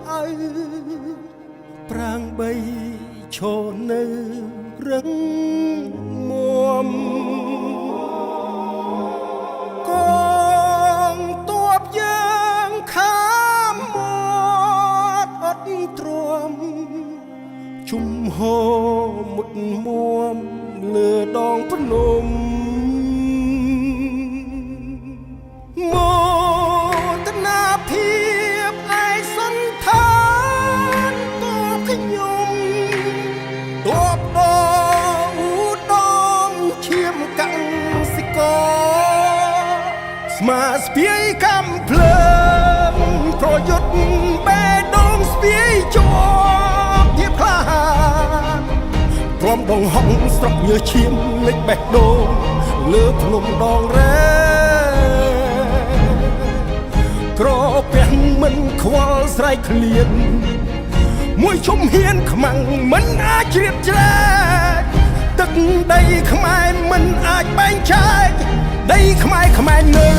ឪប្រាំងបីឈរនៅរឹងមាំកងទ័ពយើងខាមមាត់អត់ទ្រាំជុំហោមុតមួមលើដងភ្នំមោទនាភាពឯសន្តានទ័ពខ្ញុំទ័ពដឧត្តមឈាមកម្មសិករស្មាស្ពាយកំភ្លើងប្រយុទ្ធបេះដូងស្ពាយជាប់ភាពក្លាហានព្រមដងហងស្រុកញើសឈាមលេចបេះដូងលើភ្នំដងរ៉ែក្រពះមិនខ្វល់ស្រែកឃ្លានមួយជុំហ៊ានខ្មាំងមិនអាចជ្រាបជ្រែកទឹកដីខ្មែរមិនអាចបែងចែកដីខ្មែរនៅ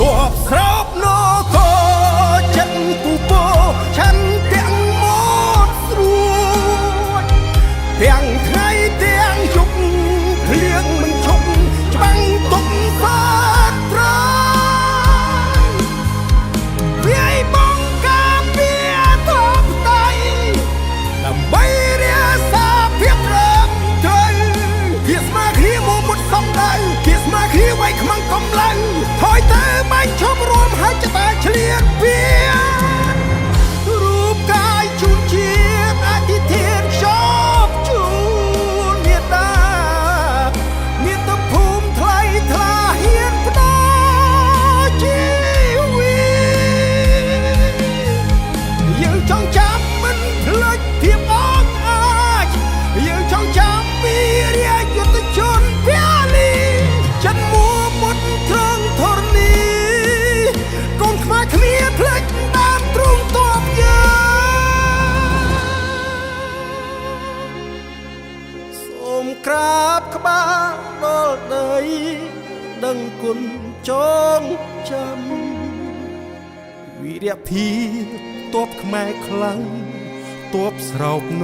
ទ័ពស្រោបនគរចិត្តពូពោឆាន់ទាំងមកស្រួចទាំងថ្ងៃទាំងយប់ភ្លៀងមិនឈប់ច្បាំងទុកសាត្រាវាយបងការពារធម៌ដៃដើម្បីរាសាភាពរឹងត្រូវវាស្មើគ្នាមកមុតសំដៅវាស្មើគ្នាໄວខ្មាំងកំឡៅថយទៅបាញ់ឈប់រួមហើយចតាឆ្លៀតវារូបកាយជូនជាតិអធិធានខ្ជាប់ជូនមេត្តាមាតុភូមិថ្លៃថ្លាហ៊ានផ្ដល់ជីវិតយើងចង់ចាំមិនភ្លេចភាពអង់អាចយើងចង់ចាំពីរាជយុទ្ធជនពលីចិនមួមុតត្រង់ធរណីកូនខ្មែរគ្នាភ្លេចដើមទ្រូងទ័ពយើងសូមក្រាបក្បាលដល់ដីដឹងគុណចងចាំវីរភាពទ័ពខ្មែរខ្លាំងទ័ពស្រោបន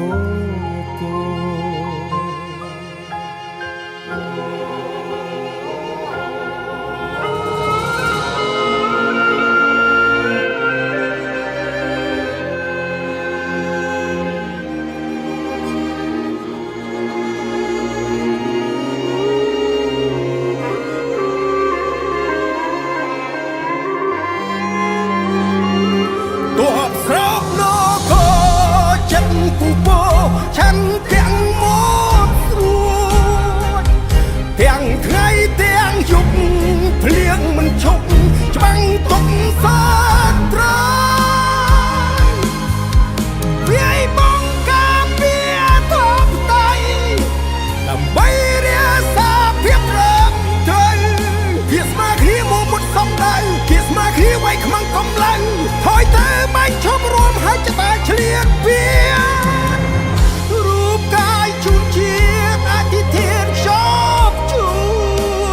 គរទ័ពស្រោបនគរចិត្តពូពោឆាន់ទាំងមកស្រួចទាំងថ្ងៃទាំងយប់ភ្លៀងមិនឈប់ច្បាំងទុកសាត្រាវាយបងការពារធម៌ដៃដើម្បីរាសាភាពរឹងត្រូវវាស្មើគ្នាមកមុតសំដៅវាស្មើគ្នាໄວខ្មាំងកំឡៅថយទៅបាញ់ឈប់រួមហើយចតាឆ្លៀតវារូបកាយជូនជាតិអធិធានខ្ជាប់ជូ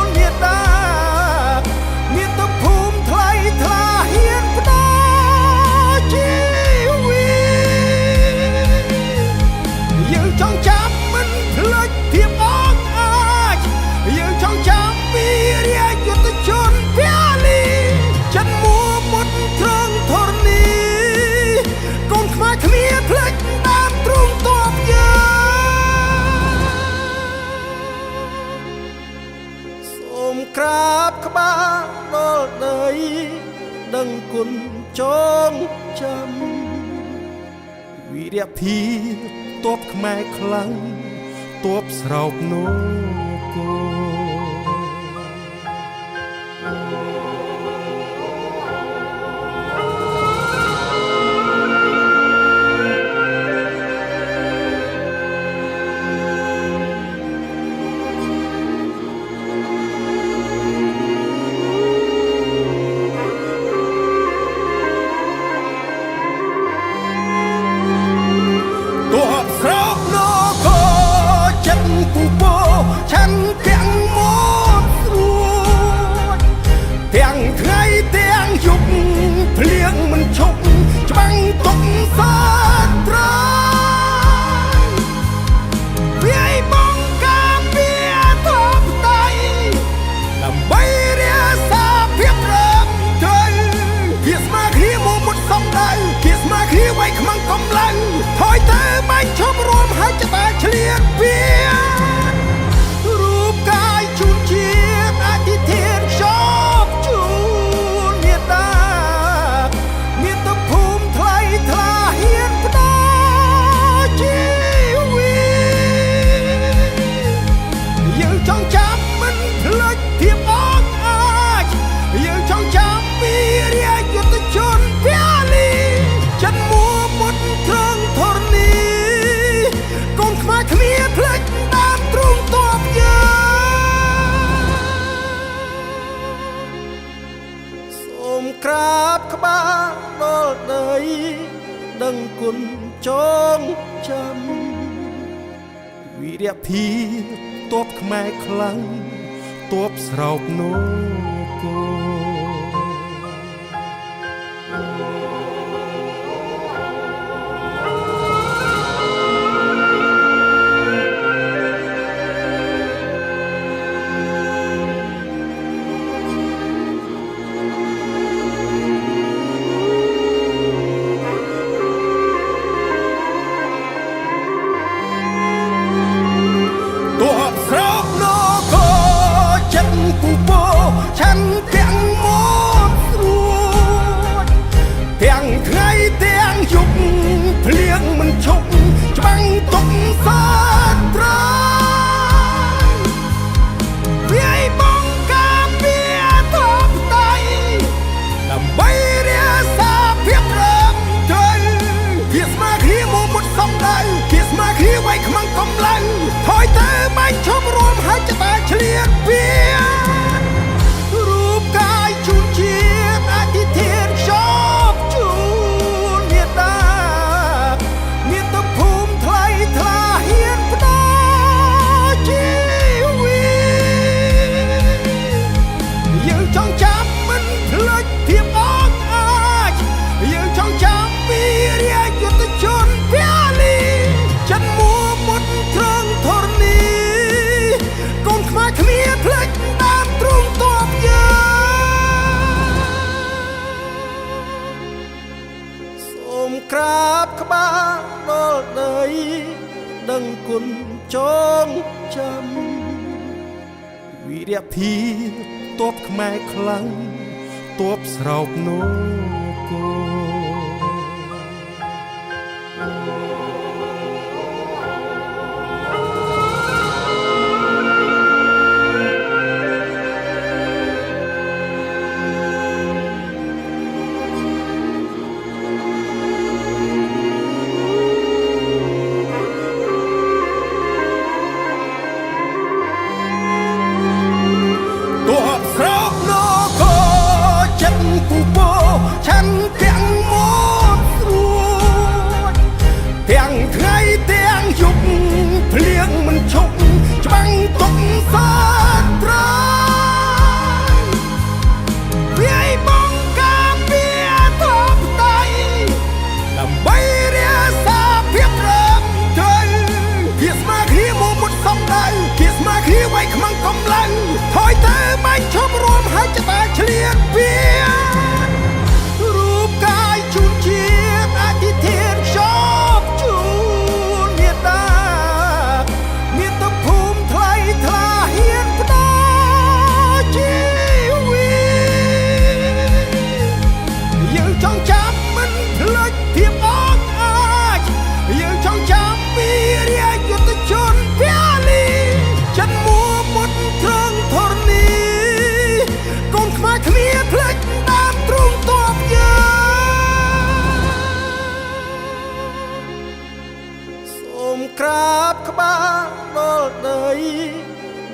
នមេត្តាមាតុភូមិថ្លៃថ្លាហ៊ានផ្ដល់ជីវិតយើងចង់ចាំមិនភ្លេចភាពអង់អាចយើងចង់ចាំពីរាជយុទ្ធជនពលីចិនមួមុតត្រង់ធរណីកូនខ្មែរគ្នាភ្លេចដើមទ្រូងទ័ពយើងសូមក្រាបក្បាលដល់ដីដឹងគុណចងចាំវីរភាពទ័ពខ្មែរខ្លាំងទ័ពស្រោបនគរ ទ័ពស្រោបនគរចិត្តពូពោឆាន់ទាំងមក សាត្រាវាយបងការពារធំដៃដើម្បីរាសាភាពរឹងត្រូវជាស្មារតីមួយមុតសំដៅជាស្មារតីໄວខ្មាំងកំឡៅថយទៅបាញ់ឈប់រួមហើយจะតែឆ្លៀតវារូបកាយជួនជាអធិធានខ្យប់ជួនមេត្តាមានទឹកភូមិថ្លៃថ្លាហ៊ានផ្ដល់ជីវិតយើងចង់ចាំមិនភ្លេចភាពអង់អាចយើងចង់ចាំពីរាជយុទ្ធជនវាលីចិនមួមុតត្រង់ធរណីកូនខ្មែរគ្នាភ្លេចតាមទ្រូងទ័ពយើងសូមក្រាបក្បាលដល់ដីដឹងគុណចងចាំវីរភាពទ័ពខ្មែរខ្លាំងទ័ពស្រោបនគទ័ពស្រោបនគចិត្តពូពោឆាន់ទាំងមកស្រួចទាំងថ្ងៃទាំងយប់ភ្លៀងមិនឈប់ច្បាំងទុកសាត្រាវាយបងការពារធំដៃដើម្បីរាសាភាពរឹងត្រូវជាស្មារតីមួយមុតសំដៅជាស្មារតីໄວខ្មាំងកំឡៅថយទៅបាញ់ឈប់រួមហើយจะតែឆ្លៀតវារូបកាយជួនជាអធិធានខ្យប់ជួនមេត្តាមានទឹកភូមិថ្លៃថ្លាហ៊ានផ្ដល់ជីវិតយើងចង់ចាំមិនភ្លេចភាពអង់អាចយើងចង់ចាំពីរាជយុទ្ធជនវាលីចិនមួមុតត្រង់ធរណីកូនខ្មែរគ្នាភ្លេចតាមទ្រូងទ័ពយើងសូមក្រាបក្បាលដល់ដីដឹងគុណចងចាំវីរភាពទ័ពខ្មែរខ្លាំងទ័ពស្រោបនគទ័ពស្រោបនគចិត្តពូពោឆាន់ទាំងមកស្រួចទាំងថ្ងៃទាំងយប់ភ្លៀងមិនឈប់ច្បាំងទុកសាត្រាវាយបងការពារធំដៃដើម្បីរាសាភាពរឹងត្រូវជាស្មារតីមួយមុតសំដៅជាស្មារតីໄວខ្មាំងកំឡៅថយទៅបាញ់ឈប់រួមហើយจะតែឆ្លៀតវារូបកាយជួនជាអធិធានខ្យប់ជួនមេត្តាមានទឹកភូមិថ្លៃថ្លាហ៊ានផ្ដល់ជីវិតយើងចង់ចាំមិនភ្លេចភាពអង់អាចយើងចង់ចាំពីរាជយុទ្ធជនវាលីចិនមួមុតត្រង់ធរណីកូនខ្មែរគ្នាភ្លេចតាមទ្រូងទ័ពយើងសូមក្រាបក្បាលដល់ដី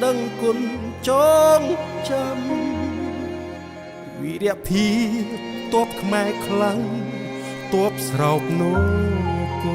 ដឹងគុណចងចាំវីរភាពទ័ពខ្មែរខ្លាំងទ័ពស្រោបនគ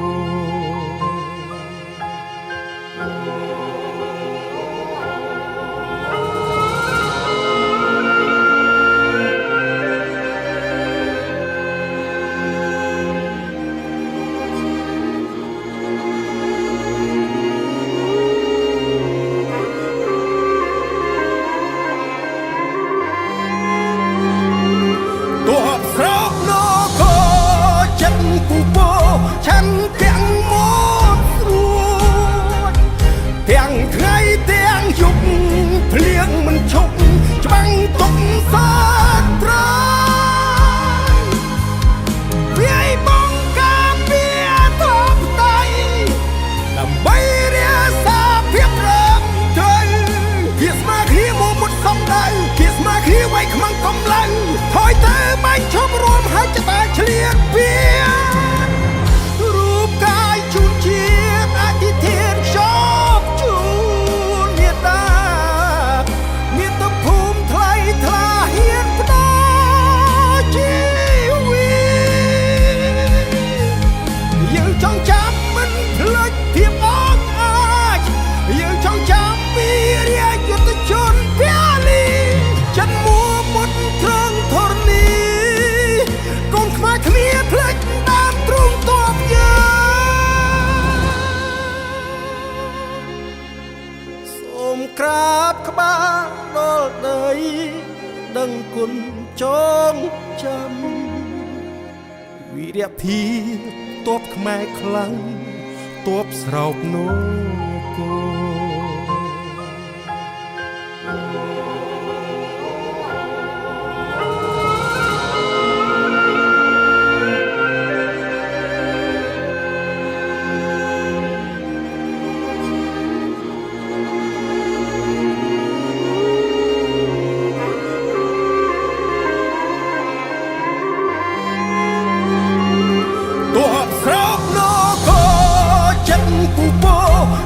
ចងចាំវីរភាពទ័ពខ្មែរខ្លាំងទ័ពស្រោបនគរ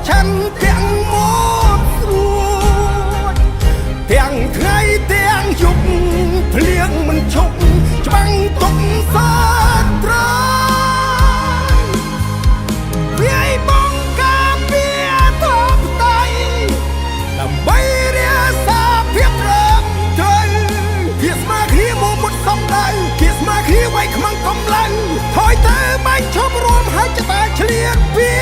ฉันเพียงหมดรู้ទាំងថ្ងៃទាំងយប់ភ្លៀងមិនឈប់ច្បាំងទុកសាត្រាវាយបងការពារធំដៃដើម្បីរាសាភាពរឹងត្រូវជាស្មារតីមកមុតសំដៅជាស្មារតីໄວខ្មាំងកំឡៅថយទៅបាញ់ឈប់រួមហើយចតាឆ្លៀតវា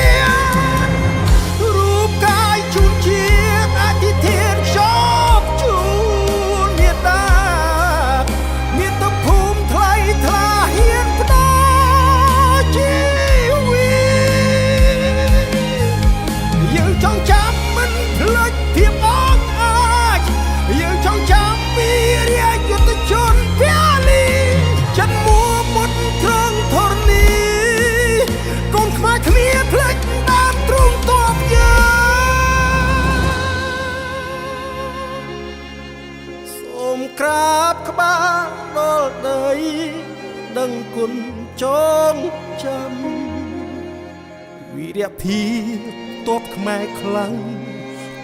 ក្រាបក្បាលដល់ដីដឹងគុណចងចាំវីរភាពទ័ពខ្មែរខ្លាំង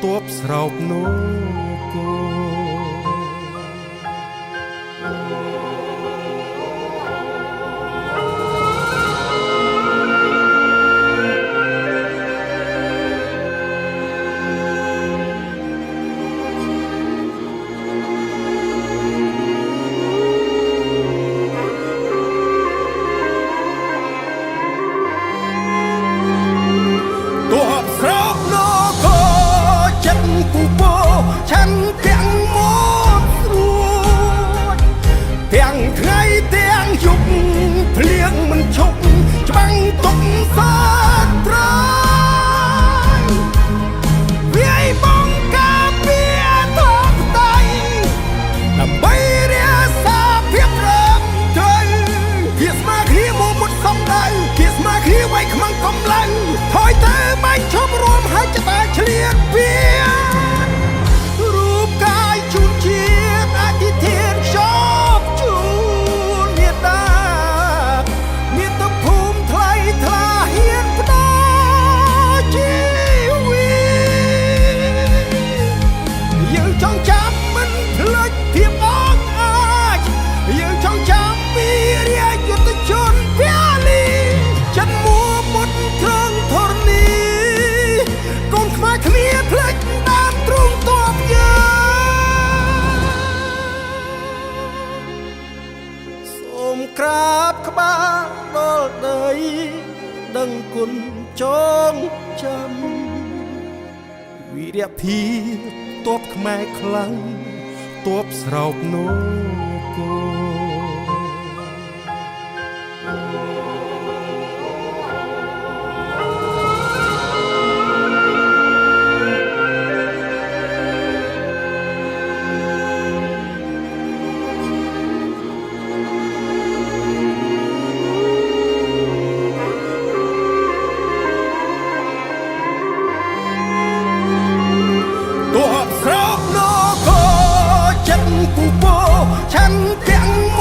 ទ័ពស្រោបនគរฉันเพียงหมดรู้ទាំងថ្ងៃទាំងយប់ភ្លៀងមិនឈប់ច្បាំងទុកសាត្រាវាយបងការពារធំដៃដើម្បីរាសាភាពរឹងត្រូវជាស្មារតីមកមុតសំដៅជាស្មារតីໄວខ្មាំងកំឡៅថយទៅបាញ់ឈប់រួមហើយចតាឆ្លៀតវាក្រាបក្បាលដល់ដីដឹងគុណចងចាំវីរភាពទ័ពខ្មែរខ្លាំងទ័ពស្រោបនគរฉันเพียงหม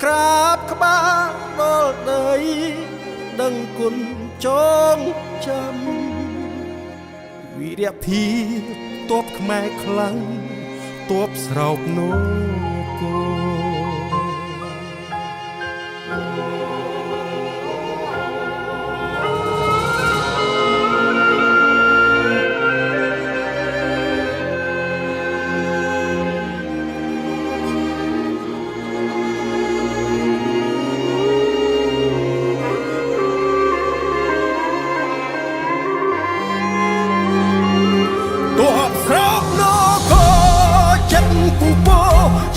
ក្រាបក្បាលដល់ដីដឹងគុណចងចាំវីរភាពទ័ពខ្មែរខ្លាំងទ័ពស្រោបនគរ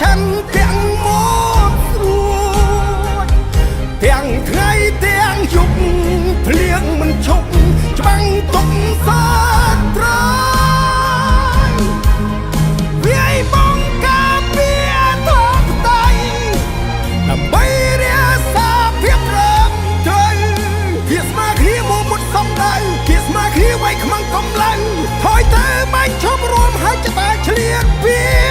ฉันเตียงหมดរួចទាំងថ្ងៃទាំងយប់ភ្លៀងមិនឈប់ច្បាំងទុកសាត្រាយវាយបងការពារធំដៃដើម្បីរាសាភាពរឹងត្រូវវាស្មើគ្នាមកមុតសំដៅវាស្មើគ្នាໄວខ្មាំងកំឡៅថយទៅបាញ់ឈប់រួមហើយចតាឆ្លៀតវា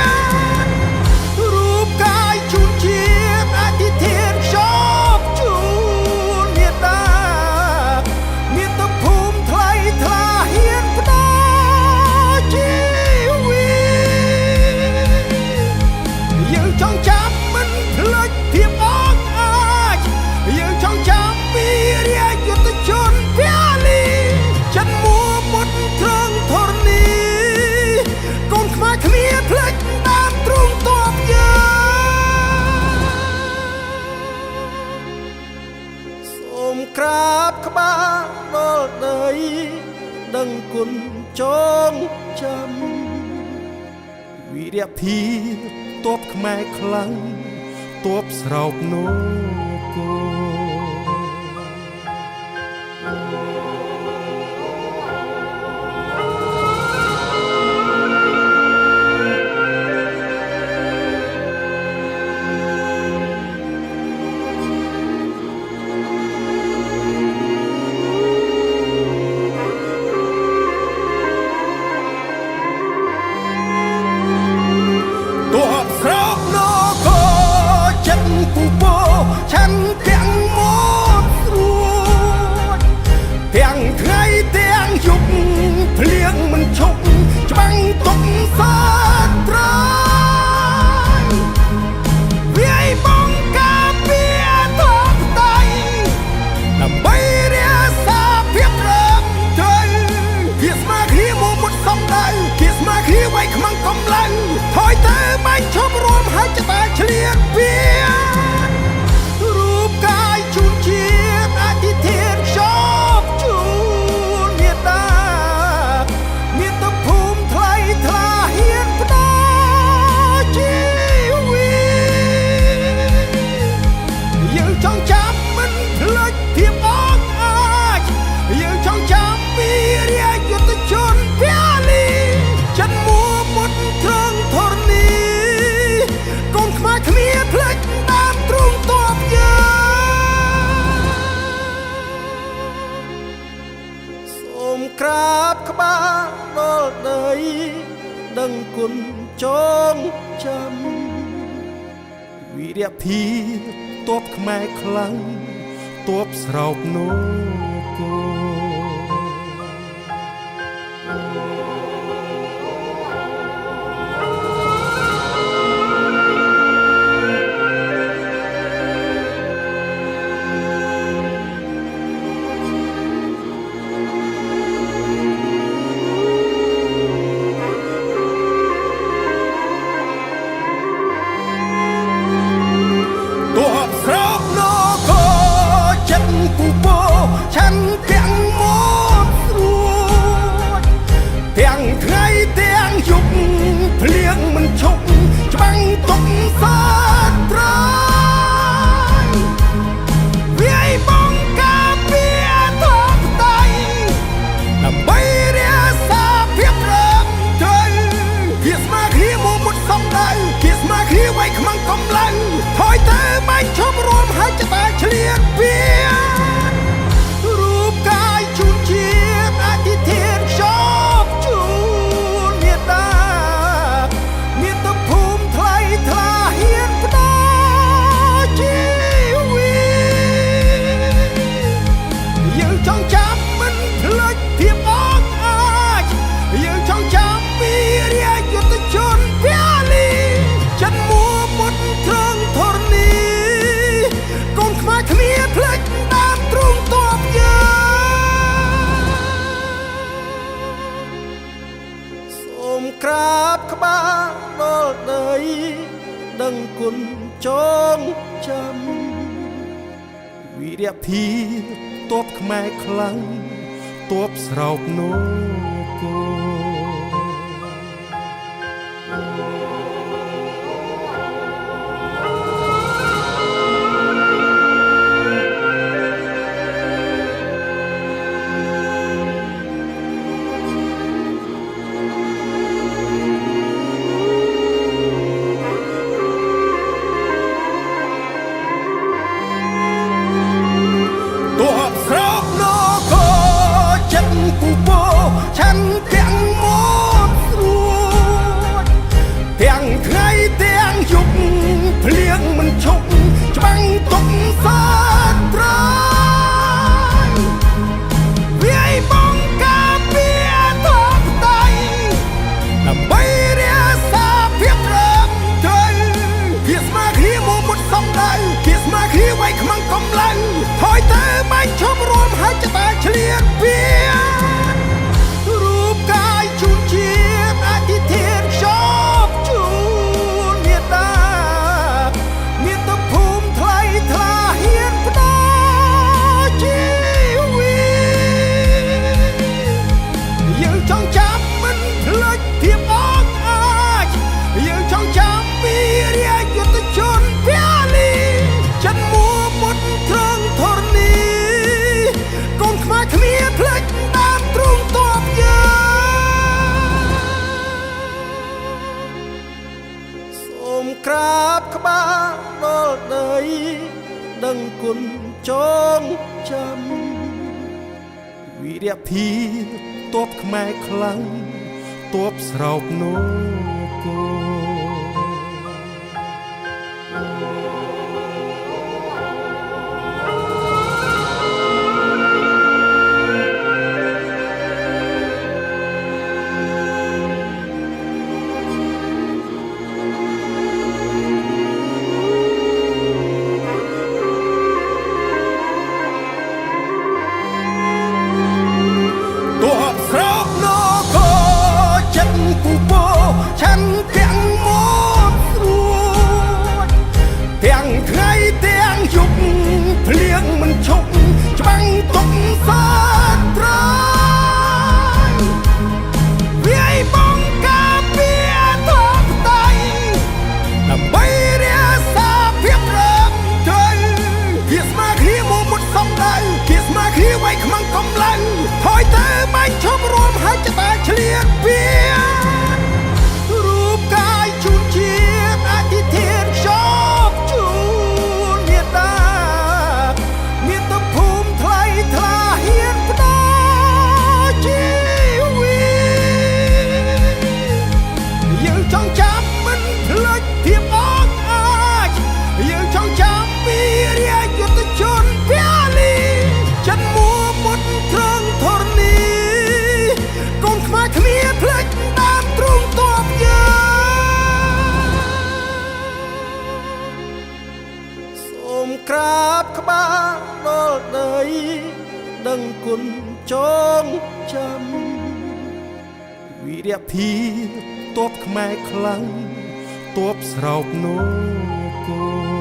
ក្រាបក្បាលដល់ដីដឹងគុណចងចាំវីរភាពទ័ពខ្មែរខ្លាំងទ័ពស្រោបនគរฉันเตียงหมดរួចទាំងថ្ងៃទាំងយប់ភ្លៀងមិនឈប់ច្បាំងទុកសាត្រាយវាយបងការពារធំដៃដើម្បីរាសាភាពរឹងត្រូវវាស្មើគ្នាមកមុតសំដៅវាស្មើគ្នាໄວខ្មាំងកំឡៅថយទៅបាញ់ឈប់រួមហើយចតាឆ្លៀតវាក្រាបក្បាលដល់ដីដឹងគុណចងចាំវីរភាពទ័ពខ្មែរខ្លាំងទ័ពស្រោបនគฉันเตียงหมดរួចទាំងថ្ងៃទាំងយប់ភ្លៀងមិនឈប់ច្បាំងទុកសាត្រាយវាយបងការពារធំដៃដើម្បីរាសាភាពរឹងត្រូវវាស្មើគ្នាមកមុតសំដៅវាស្មើគ្នាໄວខ្មាំងកំឡៅថយទៅបាញ់ឈប់រួមហើយចតាឆ្លៀតវាជា ដឹងគុណចងចាំវីរភាពទ័ពខ្មែរខ្លាំងទ័ពស្រោបនគរក្រាបក្បាលដល់ដីដឹងគុណចងចាំវីរភាពទ័ពខ្មែរខ្លាំងទ័ពស្រោបនគរក្រាបក្បាលដល់ដីដឹងគុណចងចាំវីរភាពទ័ពខ្មែរខ្លាំងទ័ពស្រោបនគរ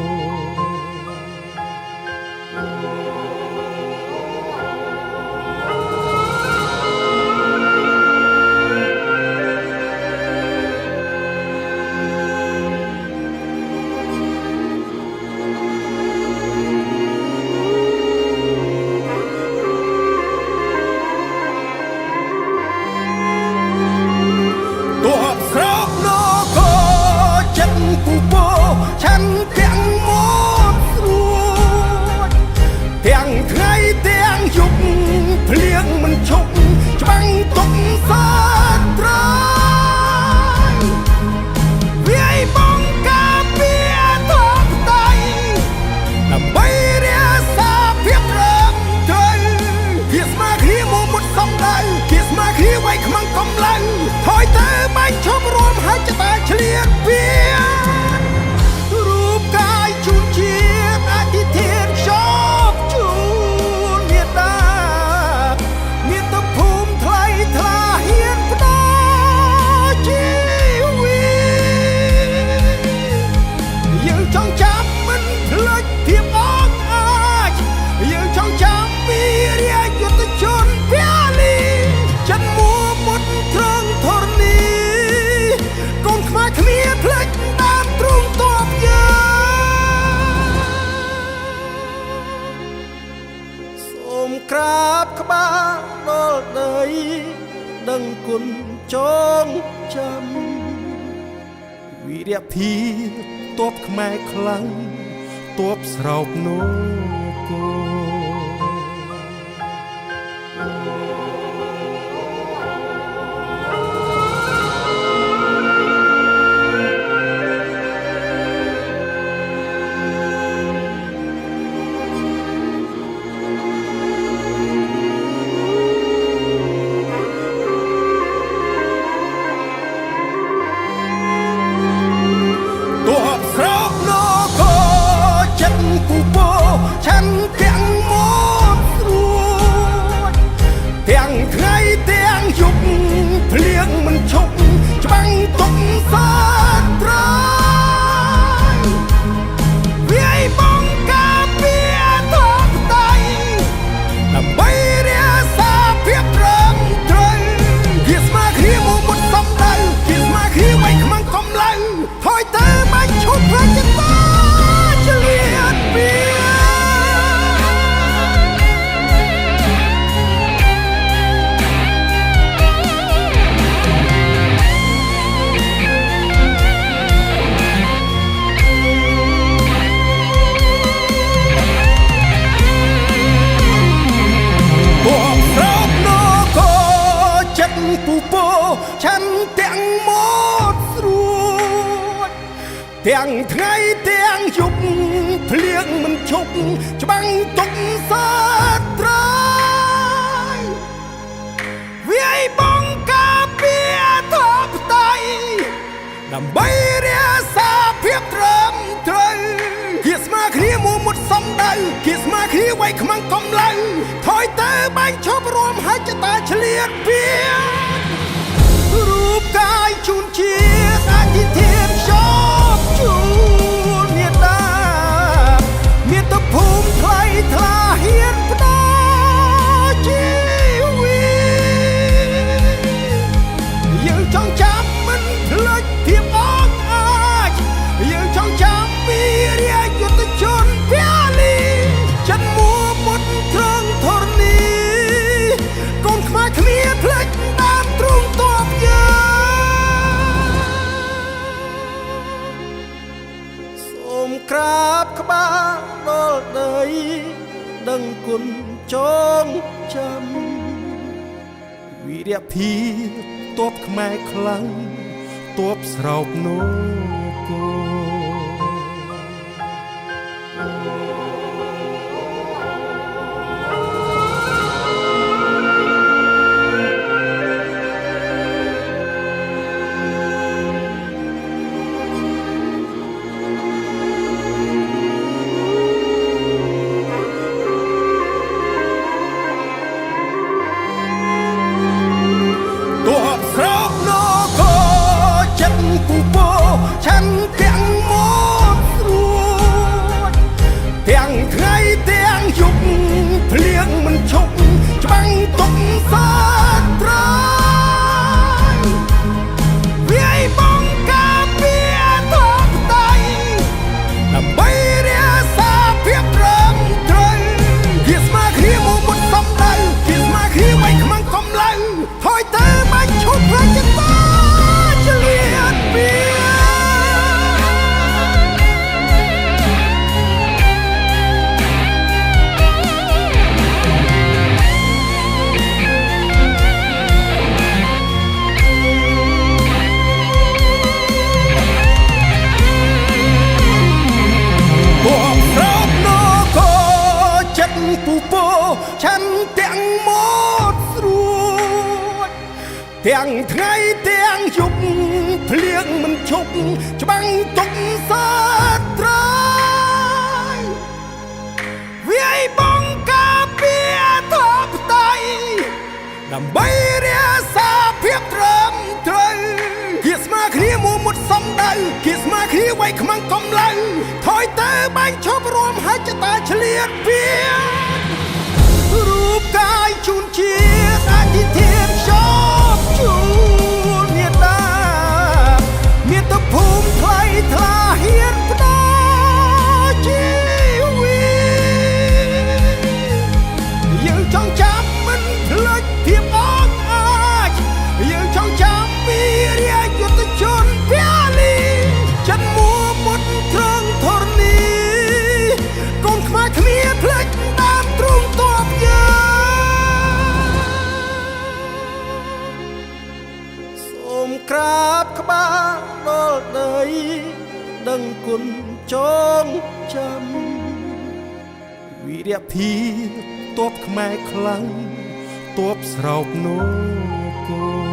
បាដល់ដីដឹងគុណចងចាំវីរភាពទ័ពខ្មែរខ្លាំងទ័ពស្រោបនគរฉันទាំងមកស្រួតទាំងថ្ងៃទាំងយប់ភ្លៀងមិនឈប់ច្បាំងទុកសាត្រាយវាយបងការពារធម៌ដៃដើម្បីរាសាភាពត្រឹមត្រូវជាស្មារតីមកមុតសំដៅជាស្មារតីໄວខ្មាំងកំឡៅថយទៅមិនឈប់ផ្លាច់ចិត្តចលៀតពីฉันទាំងមកស្រួតទាំងថ្ងៃទាំងយប់ភ្លៀងមិនឈប់ច្បាំងទុកសាត្រាយវាយបងការពារធម៌ដៃដើម្បីរាសាភាពត្រឹមត្រូវជាស្មារតីមកមុតសំដៅជាស្មារតីໄວខ្មាំងកំឡៅថយទៅបាញ់ឈប់រួមហើយចតាឆ្លៀតពីរូបកាយជូនជាតិអធិធានชอบជួនមេត្តាមានតភូមិថ្លៃថ្លាហ៊ានផ្ដល់ជីវិតយើងចង់ចាំមិនភ្លេចភាពអង់អាចយើងចង់ចាំវីរយុទ្ធជនពលីចិនមួមុតត្រង់ធរណីកូនខ្មែរគ្នាភ្លេចតាមទ្រង់តបសូមក្រាបក្បាលដល់ដីដឹងគុណចងចាំវីរភាពទ័ពខ្មែរខ្លាំងទ័ពស្រោបនគរฉันទាំងមកស្រួតទាំងថ្ងៃទាំងយប់ភ្លៀងមិនឈប់ច្បាំងទុកសាត្រាយវាយបងការពារធម៌ដៃដើម្បីរាសាភាពត្រឹមត្រូវជាស្មារតីមកមុតសំដៅជាស្មារតីໄວខ្មាំងកំឡៅថយទៅមិនឈប់ផ្លាច់ចិត្តចលៀតពីฉันទាំងមកស្រួតទាំងថ្ងៃទាំងយប់ភ្លៀងមិនឈប់ច្បាំងទុកសាត្រាយវាយបងការពារធម៌ដៃដើម្បីរាសាភាពត្រឹមត្រូវជាស្មារតីមកមុតសំដៅជាស្មារតីໄວខ្មាំងកំឡៅថយទៅបាញ់ឈប់រួមហើយចតាឆ្លៀតពីរូបកាយជូនជាតិអធិធានชอบជួនមេត្តាមានតភូមិថ្លៃថ្លាហ៊ានផ្ដល់ជីវិតយើងចង់ចាំមិន ចងចាំវីរភាពទ័ពខ្មែរខ្លាំងទ័ពស្រោបនគរ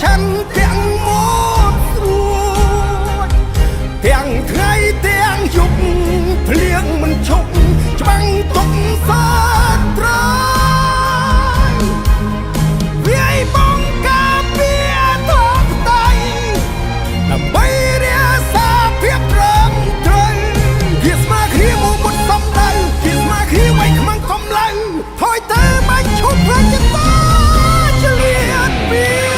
ฉันเตียงหมดรู้เตียงไทยเตียงยุบเพลียงมันชกจังตกสาตรายเวียบงกาเปียทบไตนำใบเรียสาเพียบเริ่มเทยกิสมาขี้มูมุดสมได้กิสมาขี้ไว้ขมังกำลังถอยเตะไม่ชุบพระจันทร์เฉลียดเปีย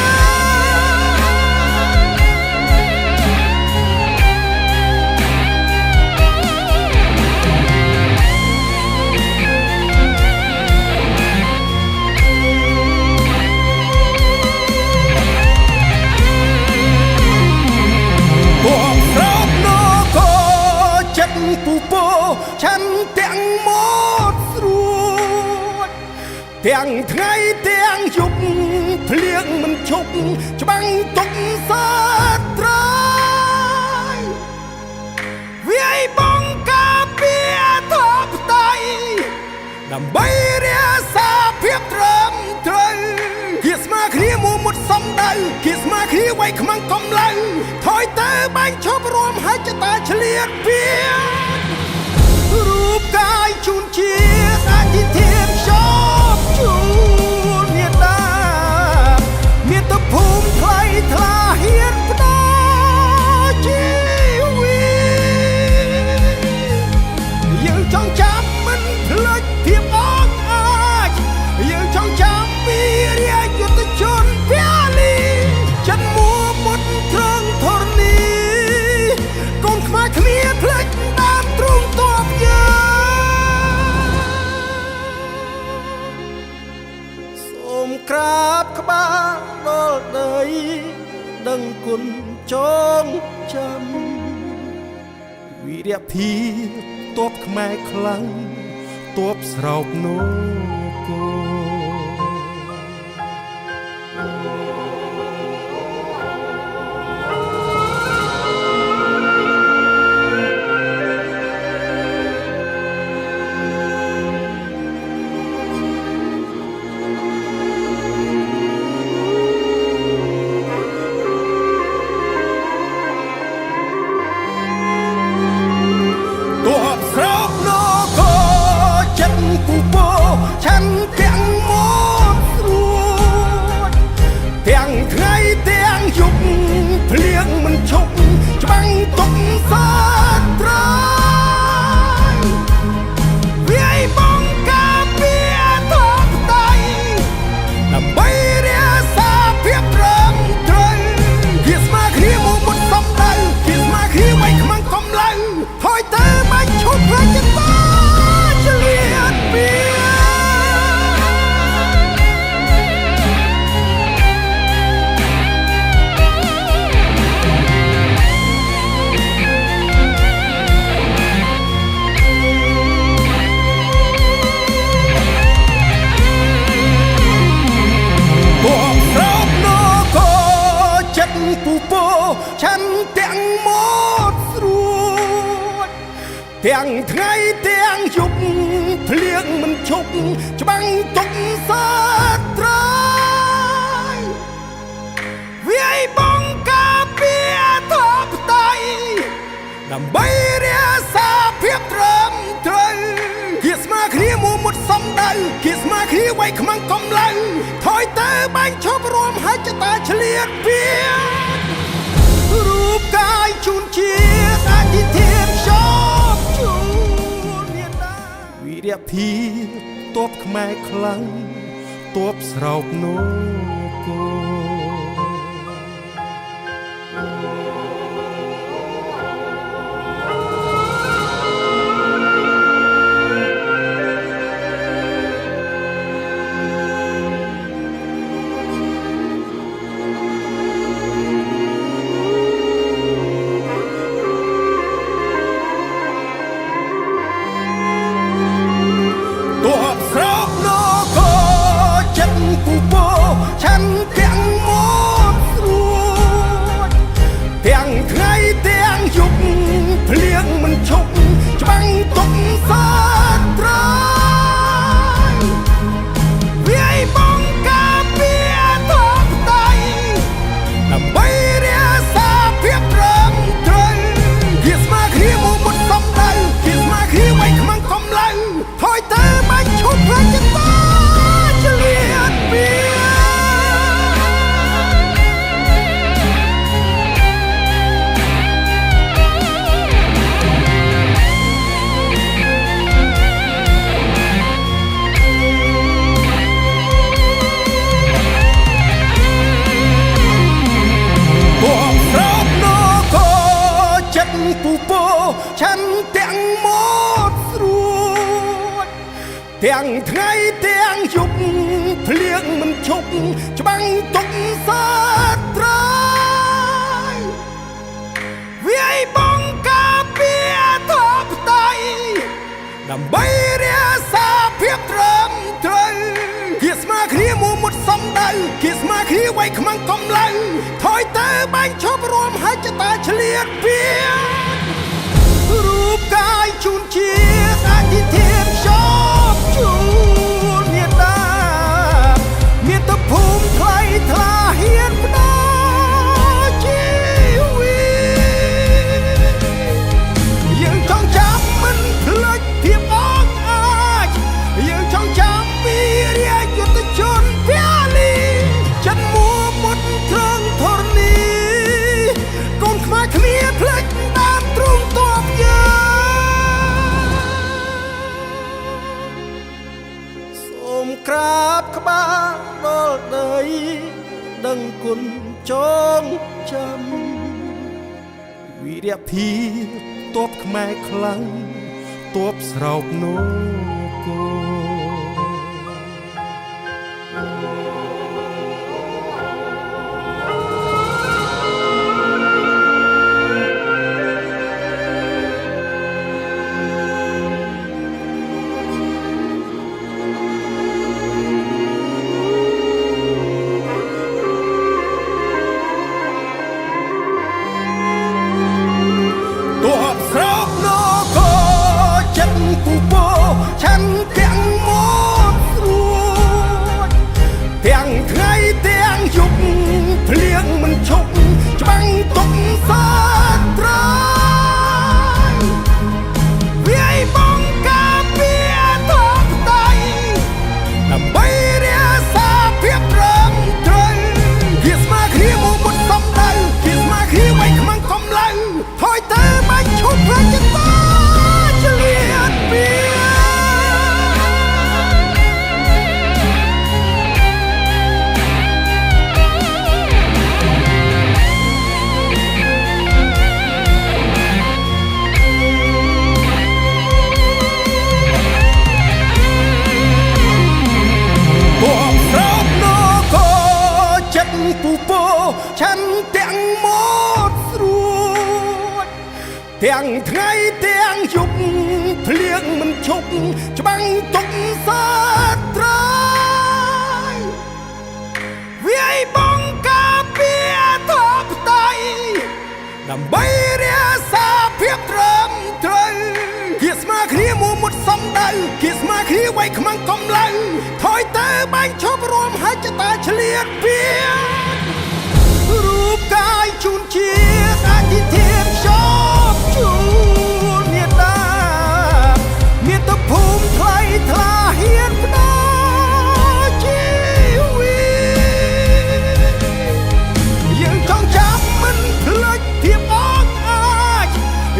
ปูโปฉันเตียงหมดรู้เตียงไทยเตียงยุบเพลียงมันชุกจะบังตกสาตรายเวียบงกาเปียทบไตนำใบเรียสาเพียบเริ่มเทยกิสมาขี้มูมุดสมได้กิสมาขี้ไว้ขมังกำลังถอยเตะใบชอบรวมให้จะตาเฉลียดเปียรูปกายชุนเชียร์อาทิตย์เทียนชอบชูเมียตาเมียตะภูมิไทยทลาเฮียนพนาชีวิตยังจ้องจำมันพลัดเพียบอ้องอาจยังจ้องจำวีเรียยุทธชนเพียลีฉันมัวหมดทางทรณีกองขมาเคลียร์พลัดตามตรงตัวกราบขบาดอลเดยดังกุนจงจำวีรพีตบขมายคลังตบสรบโนโกฉันเตียงหมดรู้เตียงไทยเตียงยุบเพลียงมันชกจังตกสาตรายเวียบงกาเปียทบไตนำใบเรียสาเพียบเริ่มเทยกิสมาขี้มูมุดสมได้กิสมาขี้ไว้ขมังกำลังถอยเตะไม่ชุบพระจันทร์เฉลียดเปียปูโปฉันเตียงหมดรู้เตียงไทยเตียงยุบเพลียงมันชุกจะบังตกสาตรายเวียบงกาเปียทบไตนำใบเรียสาเพียบเริ่มเทยกิสมาขี้มูมุดสมได้กิสมาขี้ไว้ขมังกำลังถอยเตะใบชอบรวมให้จะตาเฉลียดเปียรูปกายชุนเชียร์อาทิตย์เทียนชอบชูเมียตาวีรพีตบขมายคลังตบสรบโนโก เ ទាំងថ្ងៃទាំងយប់ភ្លៀងមិនឈប់ច្បាំងទុកសាត្រាយវាយបងការពារធបតៃដើម្បីរាសាភាពត្រឹមត្រូវជាស្មើគ្នាមួយមុតសំដៅជាស្មើគ្នាវ័យខ្មាំងកំឡៅថយទៅបាញ់ឈប់រួមហើយចតាឆ្លៀតពីរូបកាយជូនជាអធិធានខ្យប់ជួនមេត្តាមាតុភូមិថ្លៃថ្លាហ៊ានផ្ដល់ជីវិតយើងចង់ចាំមិនភ្លេចភាពអង់អាចយើងចង់ចាំពីរាជយុទ្ធជនភាលីចិនមួមុតត្រង់ធរនីកូនខ្មែរគ្នាភ្លេចតាមទ្រូងទ័ពយើងសូមក្រាបក្បាលដល់ដីដឹងគុណចងចាំវីរភាពទ័ពខ្មែរខ្លាំងទ័ពស្រោបនគទាំងថ្ងៃទាំងយប់ភ្លៀងមិនឈប់ច្បាំងទុកសាត្រាយវាយបងការពារធបតៃដើម្បីរាសាភាពត្រឹមត្រូវជាស្មើគ្នាមួយមុតសំដៅជាស្មើគ្នាវ័យខ្មាំងកំឡៅថយទៅបាញ់ឈប់រួមហើយចតាឆ្លៀតពីរូបកាយជូនជាអធិធានខ្យប់ជួនមេត្តាមាតុភូមិថ្លៃថ្លាហ៊ានផ្ដល់ជីវិតយើងចង់ចាំមិនភ្លេចភាពអង់អាច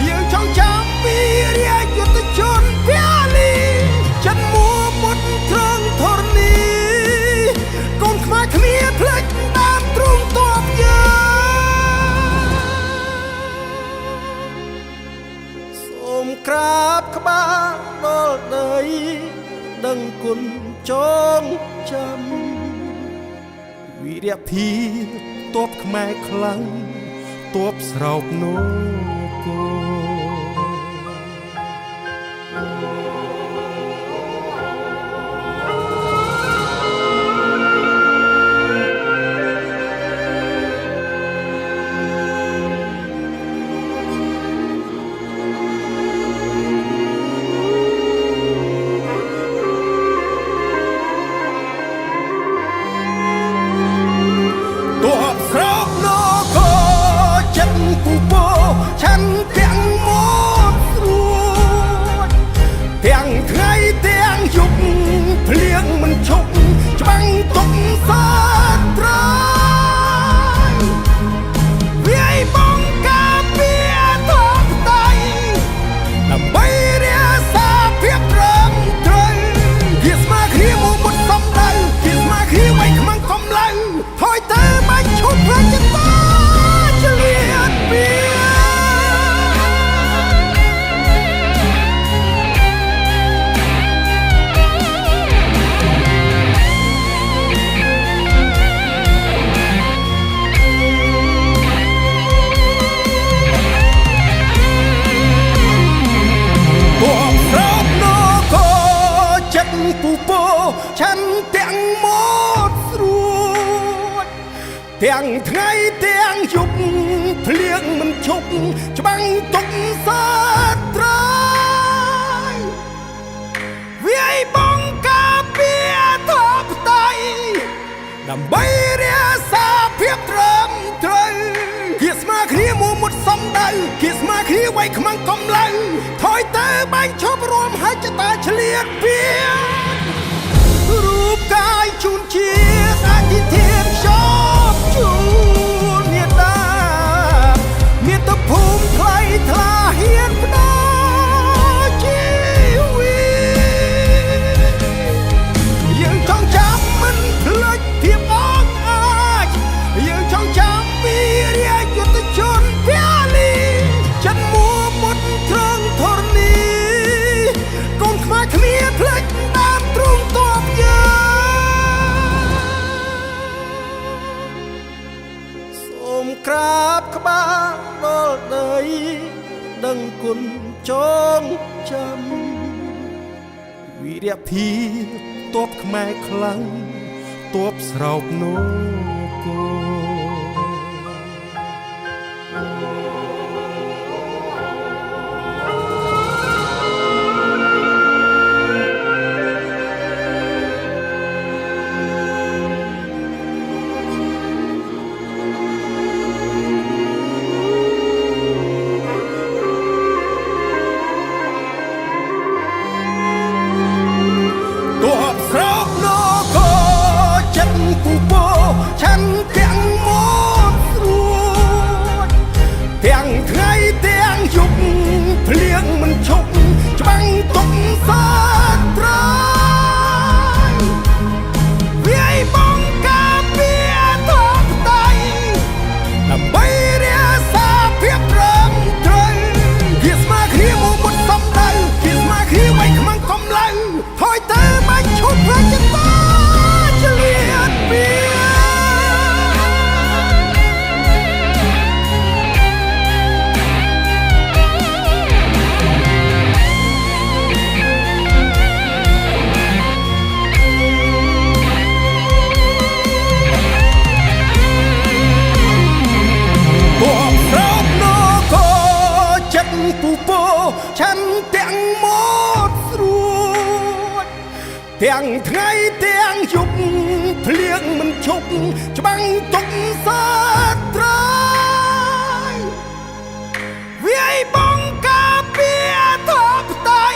យើងចង់ចាំពីរាជយុទ្ធជនភាលីចិនមួមុតត្រង់ធរនីកូនខ្មែរគ្នាភ្លេចតាមទ្រូងទ័ពយើងសូមក្រាបក្បាលដល់ដីដឹងគុណចងចាំវីរភាពទ័ពខ្មែរខ្លាំងទ័ពស្រោបនគរ ឆាន់ទាំងមក ទាំងថ្ងៃទាំងយប់ភ្លៀងមិនឈប់ច្បាំងទុកសាត្រាយវាយបងការពារធបតៃដើម្បីរាសាភាពត្រឹមត្រូវគេស្មើគ្នាមួមុតសំដៅគេស្មើគ្នាໄວខ្មាំងកំឡៅថយទៅបាញ់ឈប់រួមហើយចតាឆ្លៀតពៀរូបកាយជូនជាអធិធានខ្យប់ជួនមេត្តាមាតុភូមិថ្លៃថ្លាហ៊ានផ្ដល់ជីវិតយើងចង់ចាំមិនភ្លេចភាពអង់អាចយើងចង់ចាំពីរាជយុទ្ធជនវាលីចិនមួមុតត្រង់ធរណីកូនខ្មែរគ្នាភ្លេចដើមទ្រូងទ័ពយើងសូមក្រាបក្បាលដល់ដីដឹងគុណចងចាំវីរភាពទ័ពខ្មែរខ្លាំងទ័ពស្រោបនគរទាំងថ្ងៃទាំងយប់ភ្លៀងមិនឈប់ច្បាំងទុកសាត្រាយវាយបងការពារធបតៃ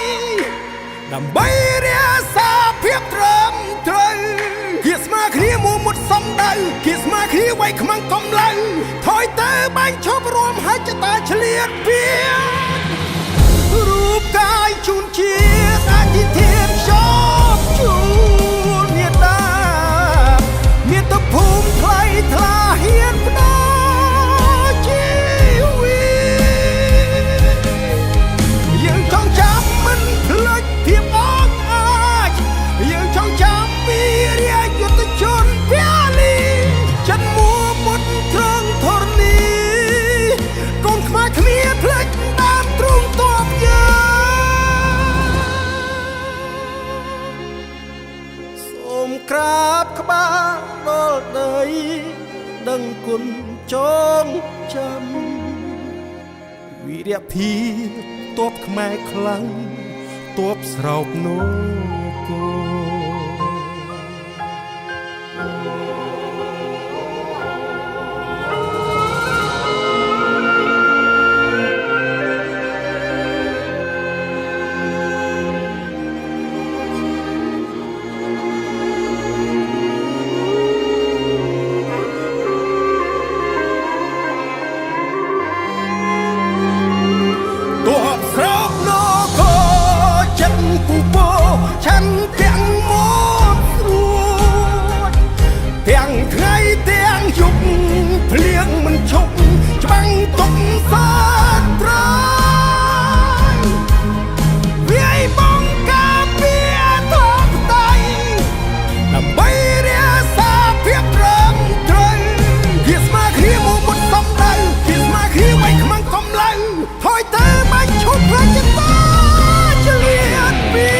ដើម្បីរាសាភាពត្រឹមត្រូវគេស្មើគ្នាមួមុតសំដៅគេស្មើគ្នាໄວខ្មាំងកំឡៅថយទៅបាញ់ឈប់រួមហើយចតាឆ្លៀតពៀរូបកាយជូនជាអធិធានខ្យប់ជួនមេត្តាមាតុភូមិថ្លៃថ្លាហ៊ានផ្ដល់ជីវិតយើងចង់ចាំមិនភ្លេចភាពអង់អាចយើងចង់ចាំពីរាជយុទ្ធជនវាលីចិនមួមុតត្រង់ធរណីកូនខ្មែរគ្នាភ្លេចដើមទ្រូងទ័ពយើងសូមក្រាបក្បាលដល់ដីដឹងគុណចងចាំវីរភាពទ័ពខ្មែរខ្លាំងទ័ពស្រោបនគថយទៅបាញ់ឈប់រាជតាឆ្លៀតពៀ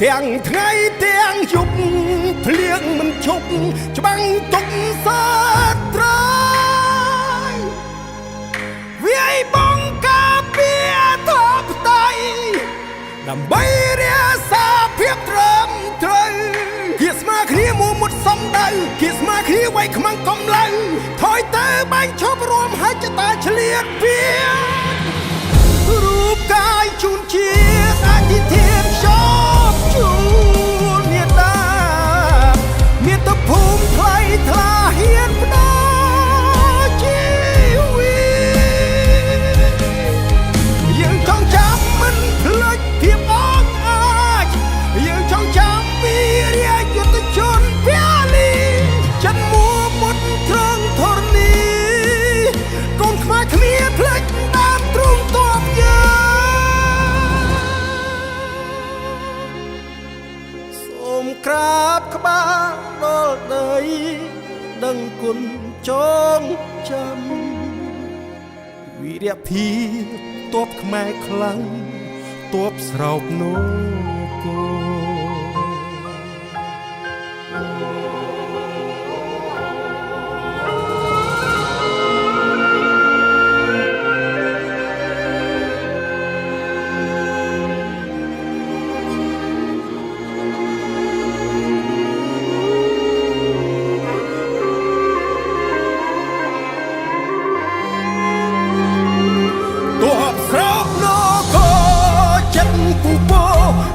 ទាំងថ្ងៃទាំងយប់ភ្លៀងមិនឈប់ច្បាំងទុកសាត្រាយវាយបងការពារធបតៃដើម្បីរាសាភាពត្រឹមត្រូវគេស្មើគ្នាមុតសំដៅគេស្មើគ្នាໄວខ្មាំងកំឡៅថយទៅបាញ់ឈប់រួមហើយចតាឆ្លៀតពីរូបកាយជូនជាអធិធានខ្យប់ជួនមេត្តាមាតុភូមិថ្លៃថ្លាហ៊ានផ្ដល់ជីវិតយើងចង់ចាំមិនភ្លេចភាពអង់អាចយើងចង់ចាំពីរាជយុទ្ធជនវាលីចិនមួមុតត្រង់ធរណីកូនខ្មែរគ្នាភ្លេចតាមទ្រង់តបយើងសូមក្រាបក្បាលដល់ដីដឹងគុណចងចាំវីរភាពទ័ពខ្មែរខ្លាំងទ័ពស្រោបនគ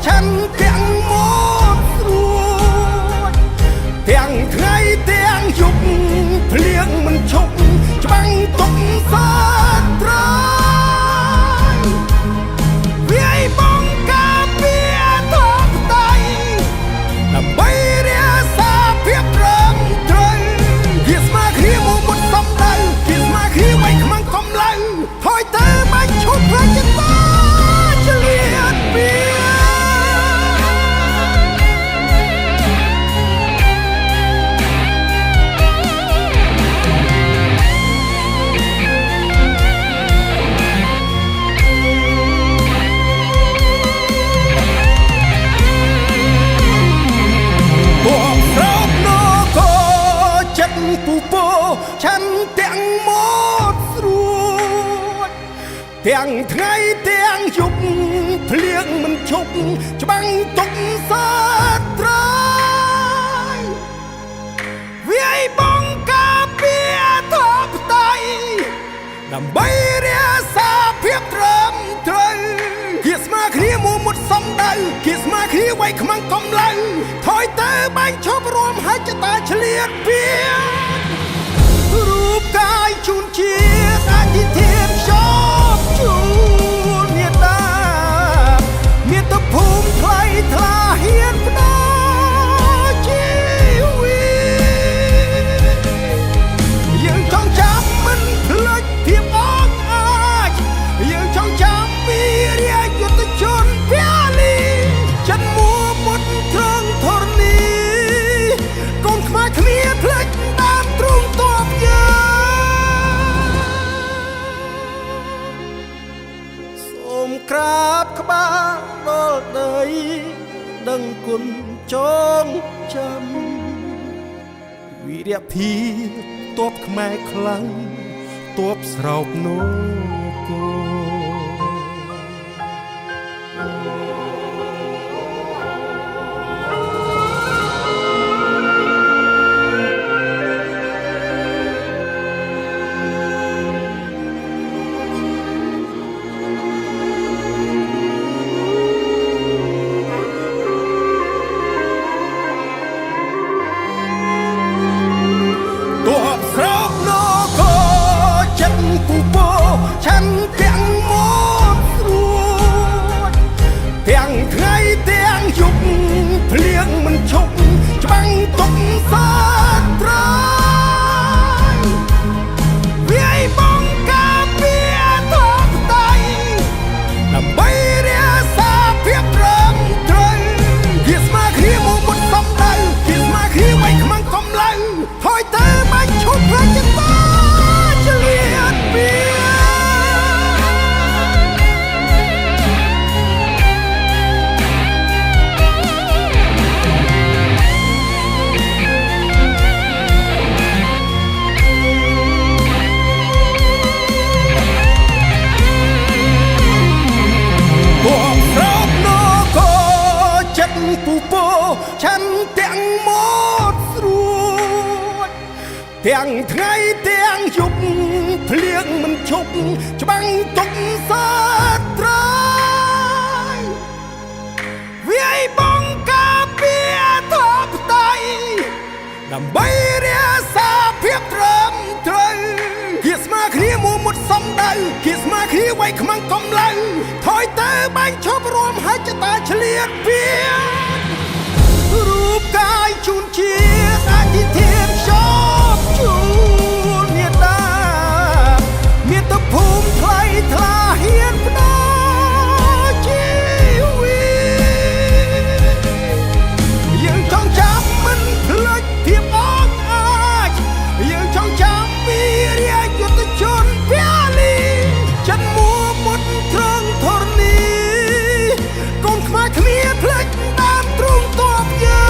ฉันទាំងមកស្រួចទាំងថ្ងៃទាំងយប់ភ្លៀងមិនឈប់ច្បាំងទុកសាត្រាយវាយបងការពារធបតៃដើម្បីរាសាភាពត្រឹមត្រូវគេស្មើគ្នាមុតសំដៅគេស្មើគ្នាໄວខ្មាំងកំឡៅថយទៅបាញ់ឈប់ផ្លាច់ចិត្តឆ្លៀតពីฉันទាំងមកស្រួចទាំងថ្ងៃទាំងយប់ភ្លៀងមិនឈប់ច្បាំងទុកសាត្រាយវាយបងការពារធបតៃដើម្បីរាសាភាពត្រឹមត្រូវគេស្មើគ្នាមុតសំដៅគេស្មើគ្នាໄວខ្មាំងកំឡៅថយទៅបាញ់ឈប់រួមហើយចតាឆ្លៀតពីរូបកាយជូនជាអធិធានខ្យប់ជួនមេត្តាមាតុភូមិថ្លៃថ្លាហ៊ានផ្ដល់ជីវិតយើងចង់ចាំមិនភ្លេចភាពអង់អាចយើងចង់ចាំពីរាជយុទ្ធជនវាលីចិនមួមុតត្រង់ធរណីកូនខ្មែរគ្នាភ្លេចតាមទ្រង់តបសូមក្រាបក្បាលដល់ដីដឹងគុណចងចាំវីរភាពទ័ពខ្មែរខ្លាំងទ័ពស្រោបនគฉันទាំងម ទាំងថ្ងៃទាំងយប់ភ្លៀងមិនឈប់ច្បាំងទុកសាត្រាយវាយបងការពារធបតៃដើម្បីរាសាភាពត្រឹមត្រូវគៀស្មាគ្នាមួមុតសំដៅគៀស្មាគ្នាໄວខ្មាំងកំឡៅថយទៅបាញ់ឈប់រួមហើយចតាឆ្លៀតពៀរូបកាយជូនជាអធិធានខ្យប់ជួនមេត្តាមាតុភូមិថ្លៃថ្លាហ៊ានផ្ដល់ជីវិតយើងចង់ចាំមិនភ្លេចភាពអង់អាចយើងចង់ចាំពីរាជយុទ្ធជនវាលីចិនមួមុតត្រង់ធរណីកូនខ្មែរគ្នាភ្លេចតាមទ្រង់តបយើ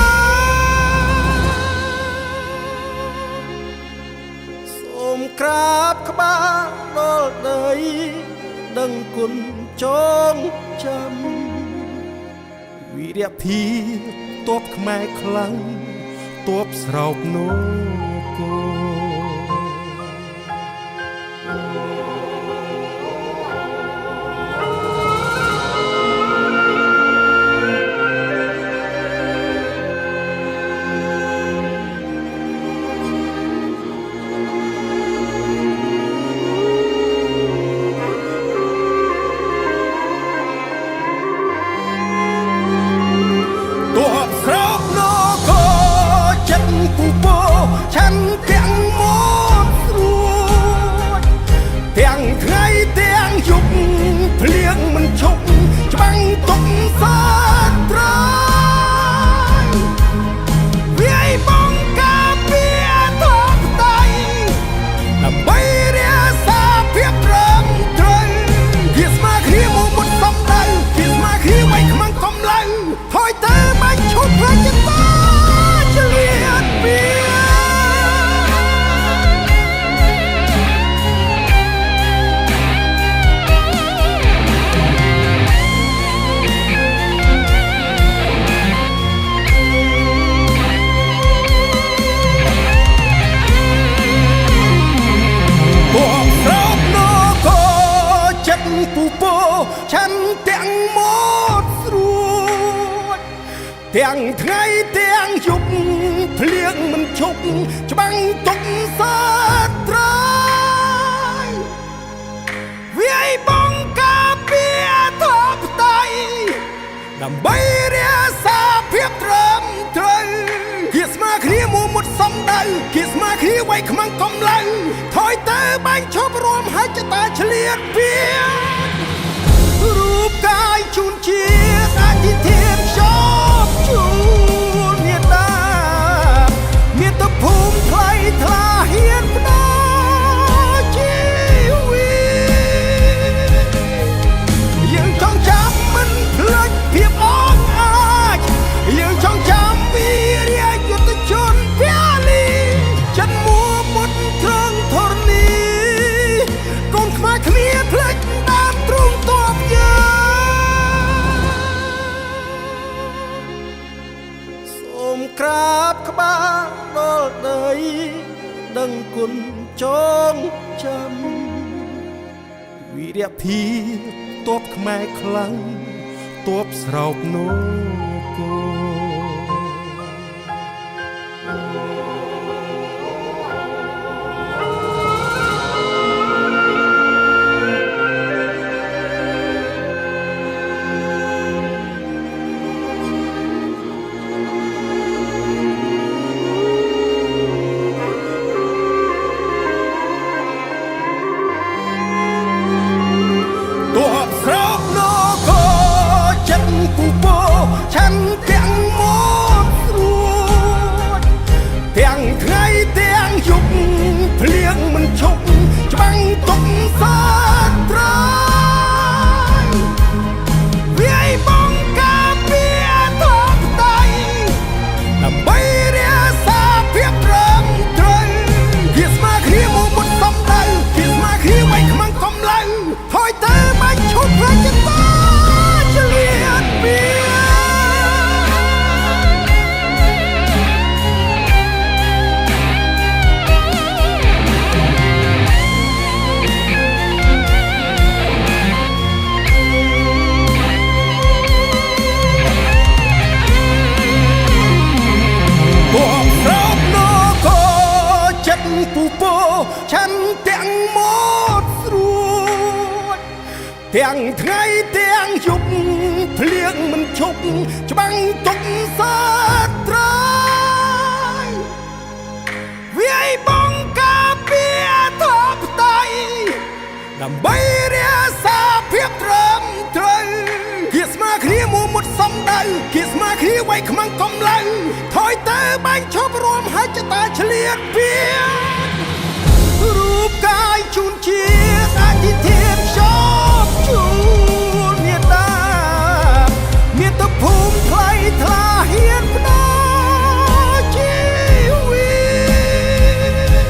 ងសូមក្រាបក្បាលដល់ដីដឹងគុណចងចាំវីរភាពទ័ពខ្មែរខ្លាំងទ័ពស្រោបនគฉันទាំងមកស្រួចទាំងថ្ងៃទាំងយប់ភ្លៀងមិនឈប់ច្បាំងទុកសាត្រាយវាយបងការពារធបតៃដើម្បីរាសាភាពត្រឹមត្រូវគៀស្មាគ្នាមួមុតសំដៅគៀស្មាគ្នាໄວខ្មាំងកំឡៅថយទៅបាញ់ឈប់ហើយចតាឆ្លៀតពៀฉันទាំងមកស្រួចទាំងថ្ងៃទាំងយប់ភ្លៀងមិនឈប់ច្បាំងទុកសាត្រាយវាយបងការពារធបតៃដើម្បីរាសាភាពត្រឹមត្រូវគៀស្មាគ្នាមួមុតសំដៅគៀស្មាគ្នាໄວខ្មាំងកំឡៅថយទៅបាញ់ឈប់រួមហើយចតាឆ្លៀតពៀរូបកាយជូនជាអធិធានខ្យប់ជួនមេត្តាមាតុភូមិថ្លៃថ្លាហ៊ានផ្ដល់ជីវិតយើងចង់ចាំមិនភ្លេចភាពអង់អាចយើងចង់ចាំពីរាជយុទ្ធជនវាលីចិនមួមុតត្រង់ធរណីកូនខ្មែរគ្នាភ្លេចតាមទ្រង់តបសូមក្រាបក្បាលដល់ដីដឹងគុណចងចាំវីរភាពទ័ពខ្មែរខ្លាំងទ័ពស្រោបនគฉันទាំងមក ពូពោឆាន់ទាំងមកស្រួចទាំងថ្ងៃទាំងយប់ភ្លៀងមិនឈប់ច្បាំងទុកសាត្រាយវាយបងការពារធបតៃដើម្បីរាសាភាពត្រឹមត្រូវគៀស្មាគ្នាមុតសំដៅគៀស្មាគ្នាໄວខ្មាំងកំឡៅថយទៅបាញ់ឈប់រួមហើយចតាឆ្លៀតពៀរូបកាយជូនជាអធិធានខ្យប់ជួនមេត្តាមាតុភូមិថ្លៃថ្លាហ៊ានផ្ដល់ជីវិត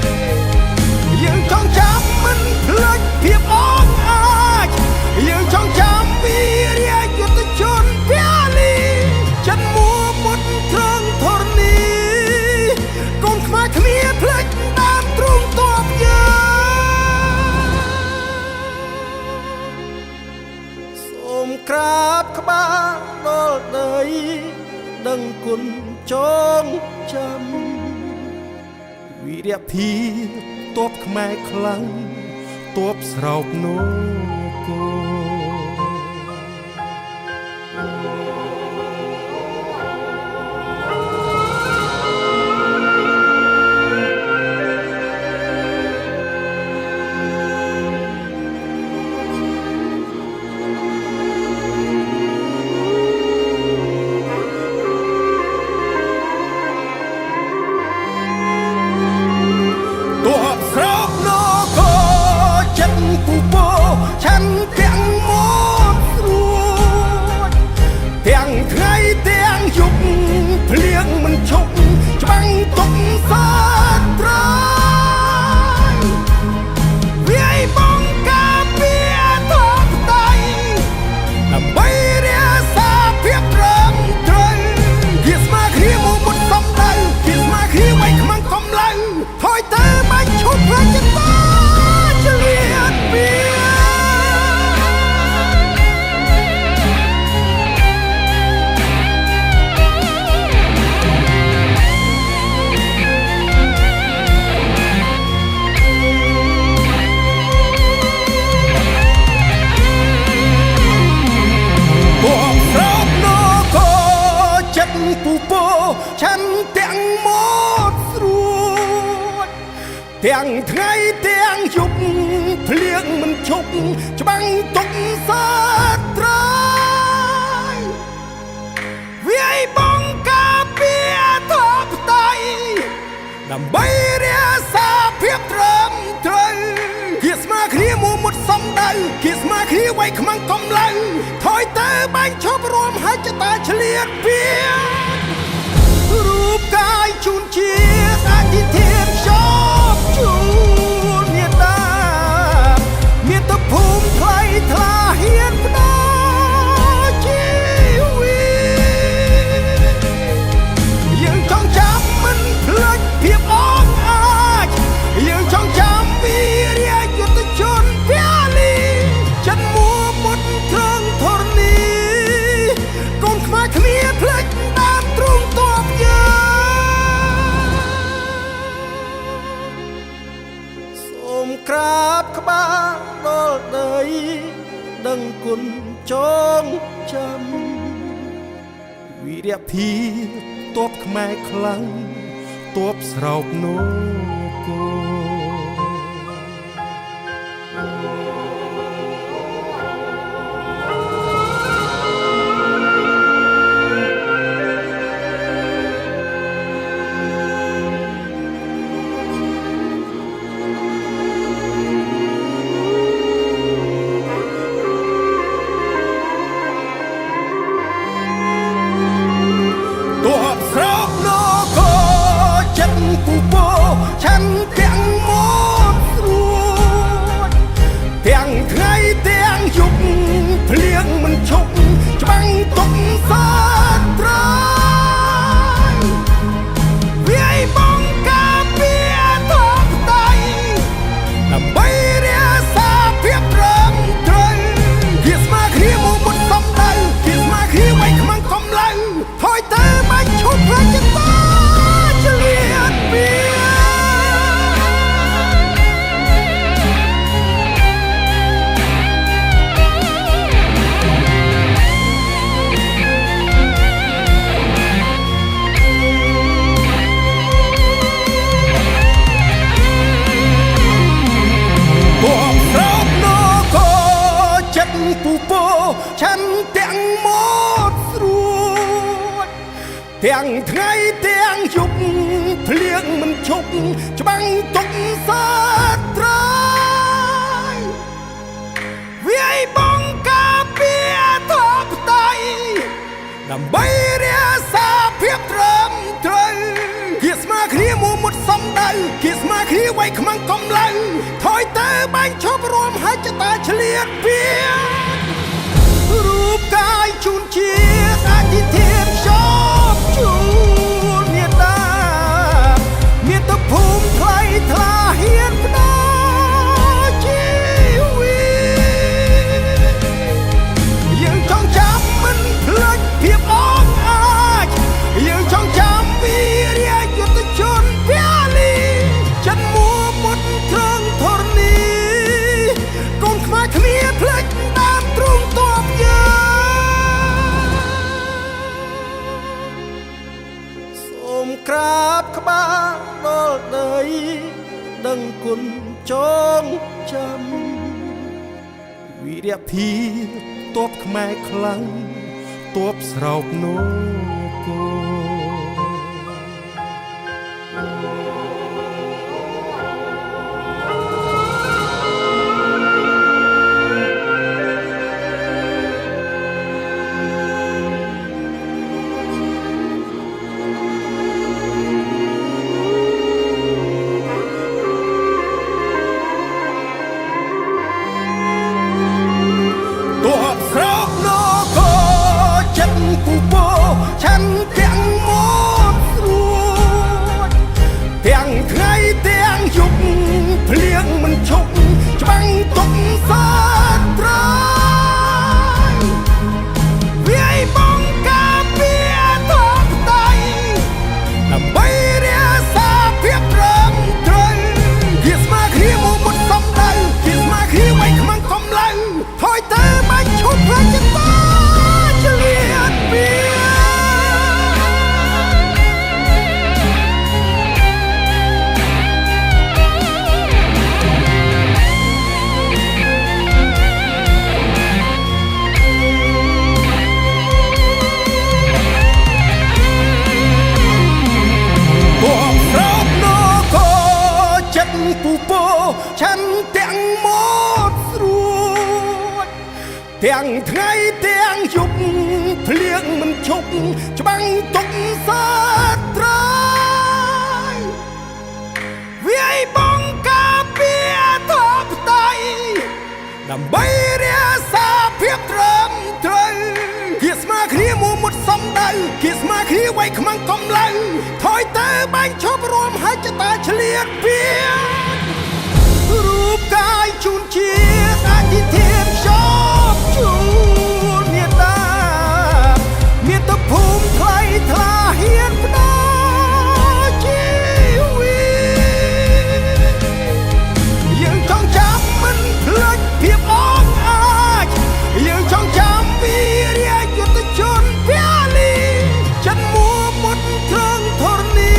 យើងចង់ចាំមិនភ្លេចភាពអងអាចយើងចង់ចាំវីរៈយុទ្ធជនពលីចិនមួមុតត្រង់ធរណីកូនខ្មែរគ្នាភ្លេចតាមទ្រង់ទ័ពយើងសូមក្រាបក្បាលដល់ដីដឹងគុណចងចាំវីរៈភាពទ័ពខ្មែរខ្លាំងទ័ពស្រោបនគរឆាន់ទាំងមកស្រួចទាំងថ្ងៃទាំងយប់ភ្លៀងមិនឈប់ច្បាំងទុកសាត្រាយវាយបងការពារធបតៃដើម្បីរាសាភាពត្រឹមត្រូវគៀស្មាគ្នាមុតសំដៅគៀស្មាគ្នាໄວខ្មាំងកំឡៅថយទៅបាញ់ឈប់ផ្លាច់ចតាឆ្លៀតពៀពូពោឆាន់ទាំងមកស្រួចទាំងថ្ងៃទាំងយប់ភ្លៀងមិនឈប់ច្បាំងទុកសាត្រាយវាយបងការពារធបតៃដើម្បីរាសាភាពត្រឹមត្រូវគៀស្មាគ្នាមុតសំដៅគៀស្មាគ្នាໄວខ្មាំងកំឡៅថយទៅបាញ់ឈប់រួមហើយចតាឆ្លៀតពៀរូបកាយជូនជាអធិធានខ្យប់ជួនមេត្តាមាតុភូមិថ្លៃថ្លាហ៊ានផ្ដល់ជីវិតយើងចង់ចាំមិនភ្លេចភាពអងអាចយើងចង់ចាំវីរៈយុទ្ធជនពលីចិនមួមុតត្រង់ធរណីកូនខ្មែរគ្នាភ្លេចតាមទ្រង់ទ័ពសូមក្រាបក្បាលដល់ដីដឹងគុណចងចាំវីរៈភាពទ័ពខ្មែរខ្លាំងទ័ពស្រោបនគរឆាន់ទាំងមកស្រួច ទាំងថ្ងៃទាំងយប់ភ្លៀងមិនឈប់ច្បាំងទុកសាត្រាយវាយបងការពារធបតៃដើម្បីរាសាភាពត្រឹមត្រូវគៀស្មាគ្នាមួមុតសំដៅគៀស្មាគ្នាໄວខ្មាំងកំឡៅថយទៅបាញ់ឈប់រួមហើយចតាឆ្លៀតវារូបកាយជូនជាអធិធានខ្យប់ជួនមេត្តាមាតុភូមិថ្លៃថ្លាហ៊ានផ្ដល់ជីវិតយើងចង់ចាំមិនភ្លេចភាពអង់អាចយើងចង់ចាំវីរយុទ្ធជនវាលីចិនមួមុតត្រង់ធរណីកូនខ្មែរគ្នាភ្លេចដើមទ្រូងតបយើងសូមក្រាបក្បាលដល់ដីដឹងគុណចងចាំវីរភាពទ័ពខ្មែរខ្លាំងទ័ពស្រោបនគរទ័ពស្រោបនគរចិត្តពូពោឆាន់ទាំងមកស្រួចទាំងថ្ងៃទាំងយប់ភ្លៀងមិនឈប់ច្បាំងទុកសាត្រាយវាយបងការពារធបតៃដើម្បីរាសាភាពត្រឹមត្រូវគៀស្មាគ្នាមួមុតសំដៅគៀស្មាគ្នាໄວខ្មាំងកំឡៅថយទៅបាច់ឈប់ផ្លាច់ចតាឆ្លៀតវាពូពោឆាន់ទាំងមកស្រួចទាំងថ្ងៃទាំងយប់ភ្លៀងមិនឈប់ច្បាំងទុកសាត្រាយវាយបងការពារធបតៃដើម្បីរាសាភាពត្រឹមត្រូវគៀស្មាគ្នាមួមុតសំដៅគៀស្មាគ្នាໄວខ្មាំងកំឡៅថយទៅបាញ់ឈប់រួមហើយចតាឆ្លៀតវារូបកាយជូនជាអធិធានខ្យប់ជួនមេត្តាមាតុភូមិថ្លៃថ្លាហ៊ានផ្ដល់ជីវិតយើងចង់ចាំមិនភ្លេចភាពអង់អាចយើងចង់ចាំវីរយុទ្ធជនវាលីចិនមួមុតត្រង់ធរណី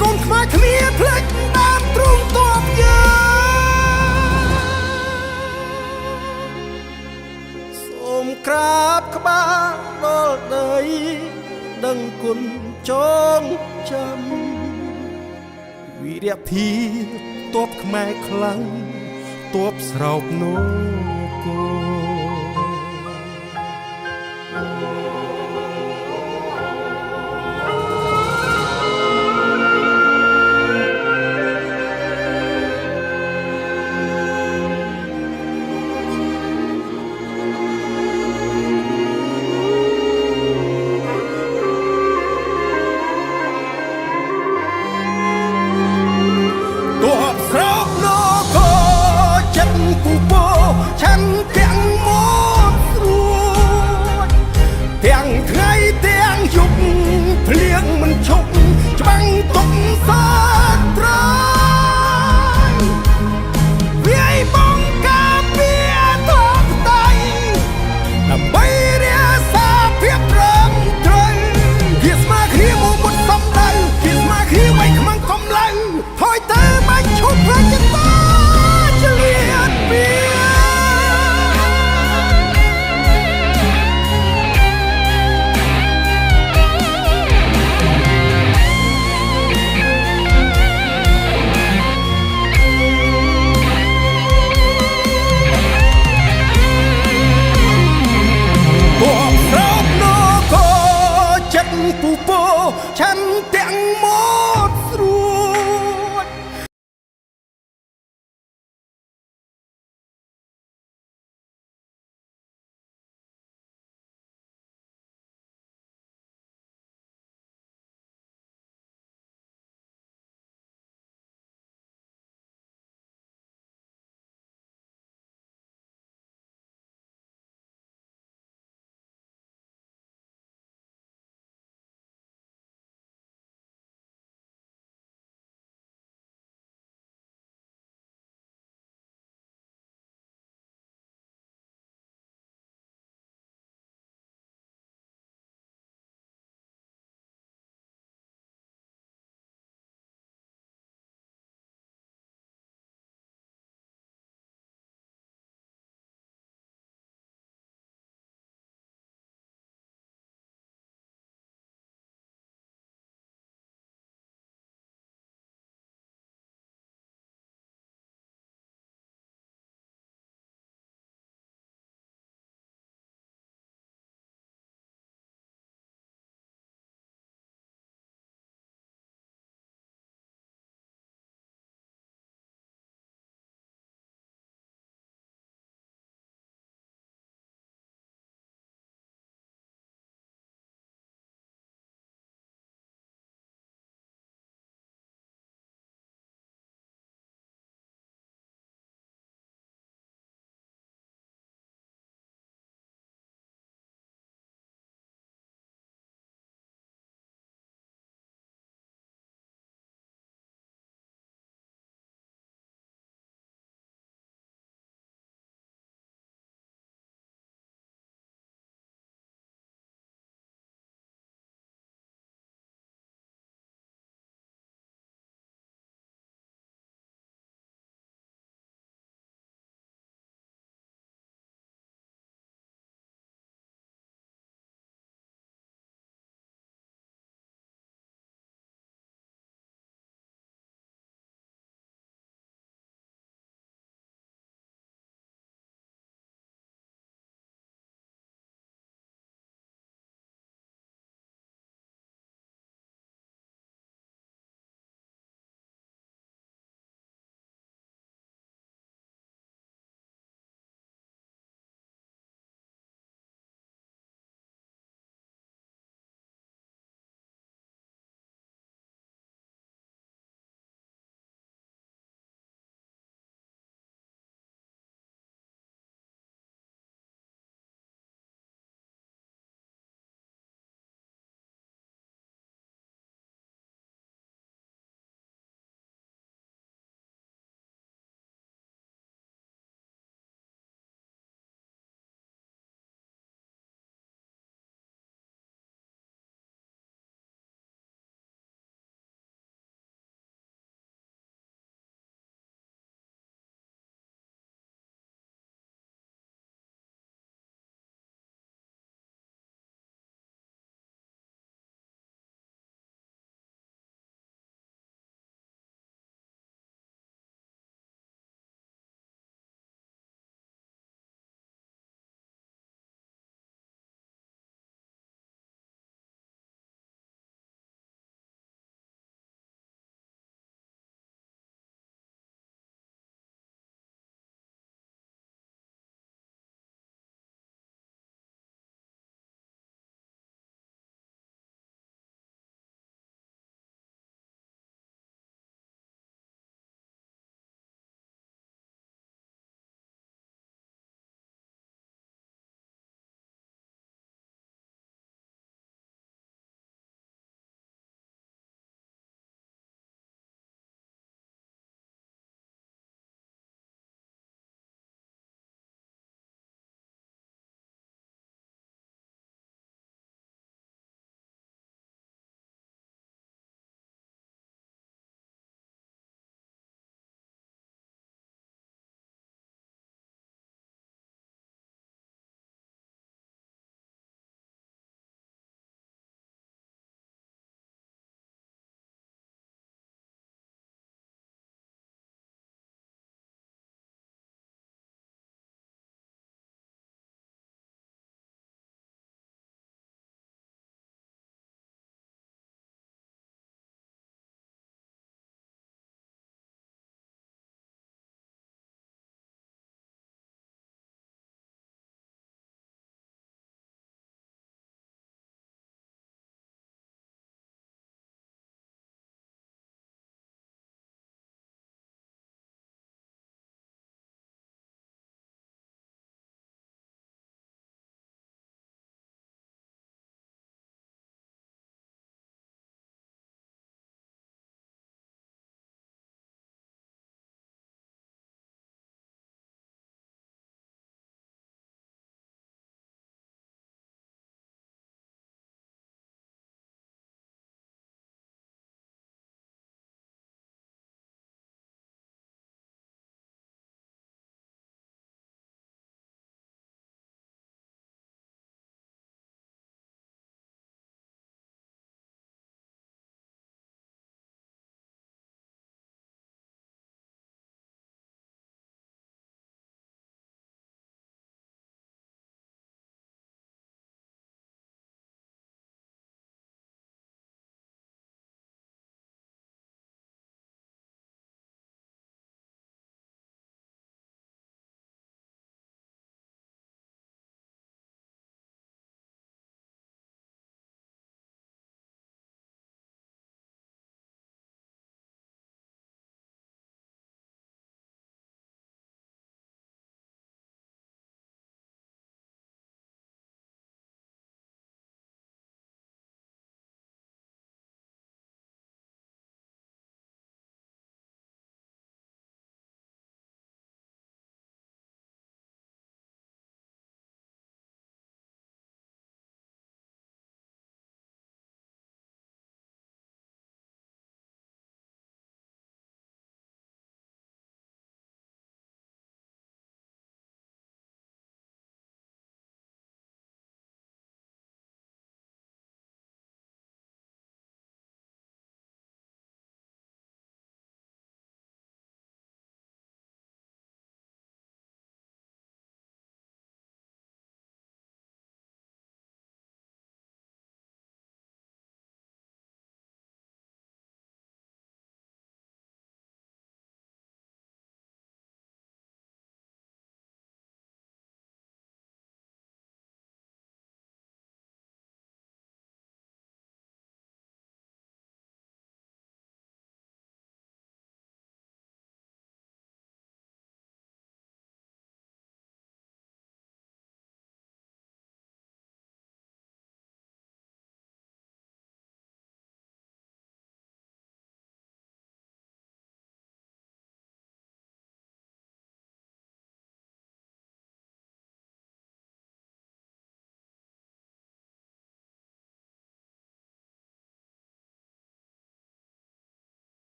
កូនខ្មែរគ្នាភ្លេចដើមទ្រូងតបយើងសូមក្រាបក្បាលដល់ដីដឹងគុណចងចាំវីរភាពទ័ពខ្មែរខ្លាំងទ័ពស្រោបនគរទ័ពស្រោបនគរចិត្តពូពោឆាន់ទាំងម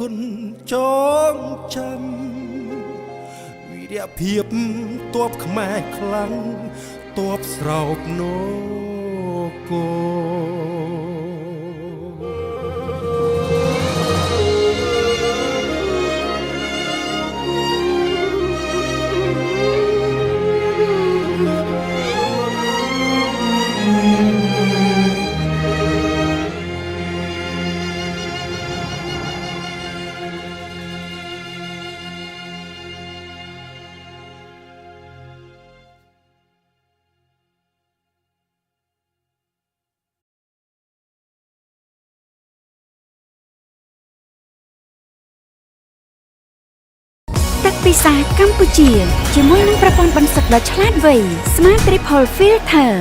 គុណចងចាំវីរភាពទ័ពខ្មែរខ្លាំងទ័ពស្រោបនគរទឹកពិសាកម្ពុជាជាមួយនឹងប្រព័ន្ធបន្សុទ្ធដ៏ឆ្លាតវៃ Smart Triple Filter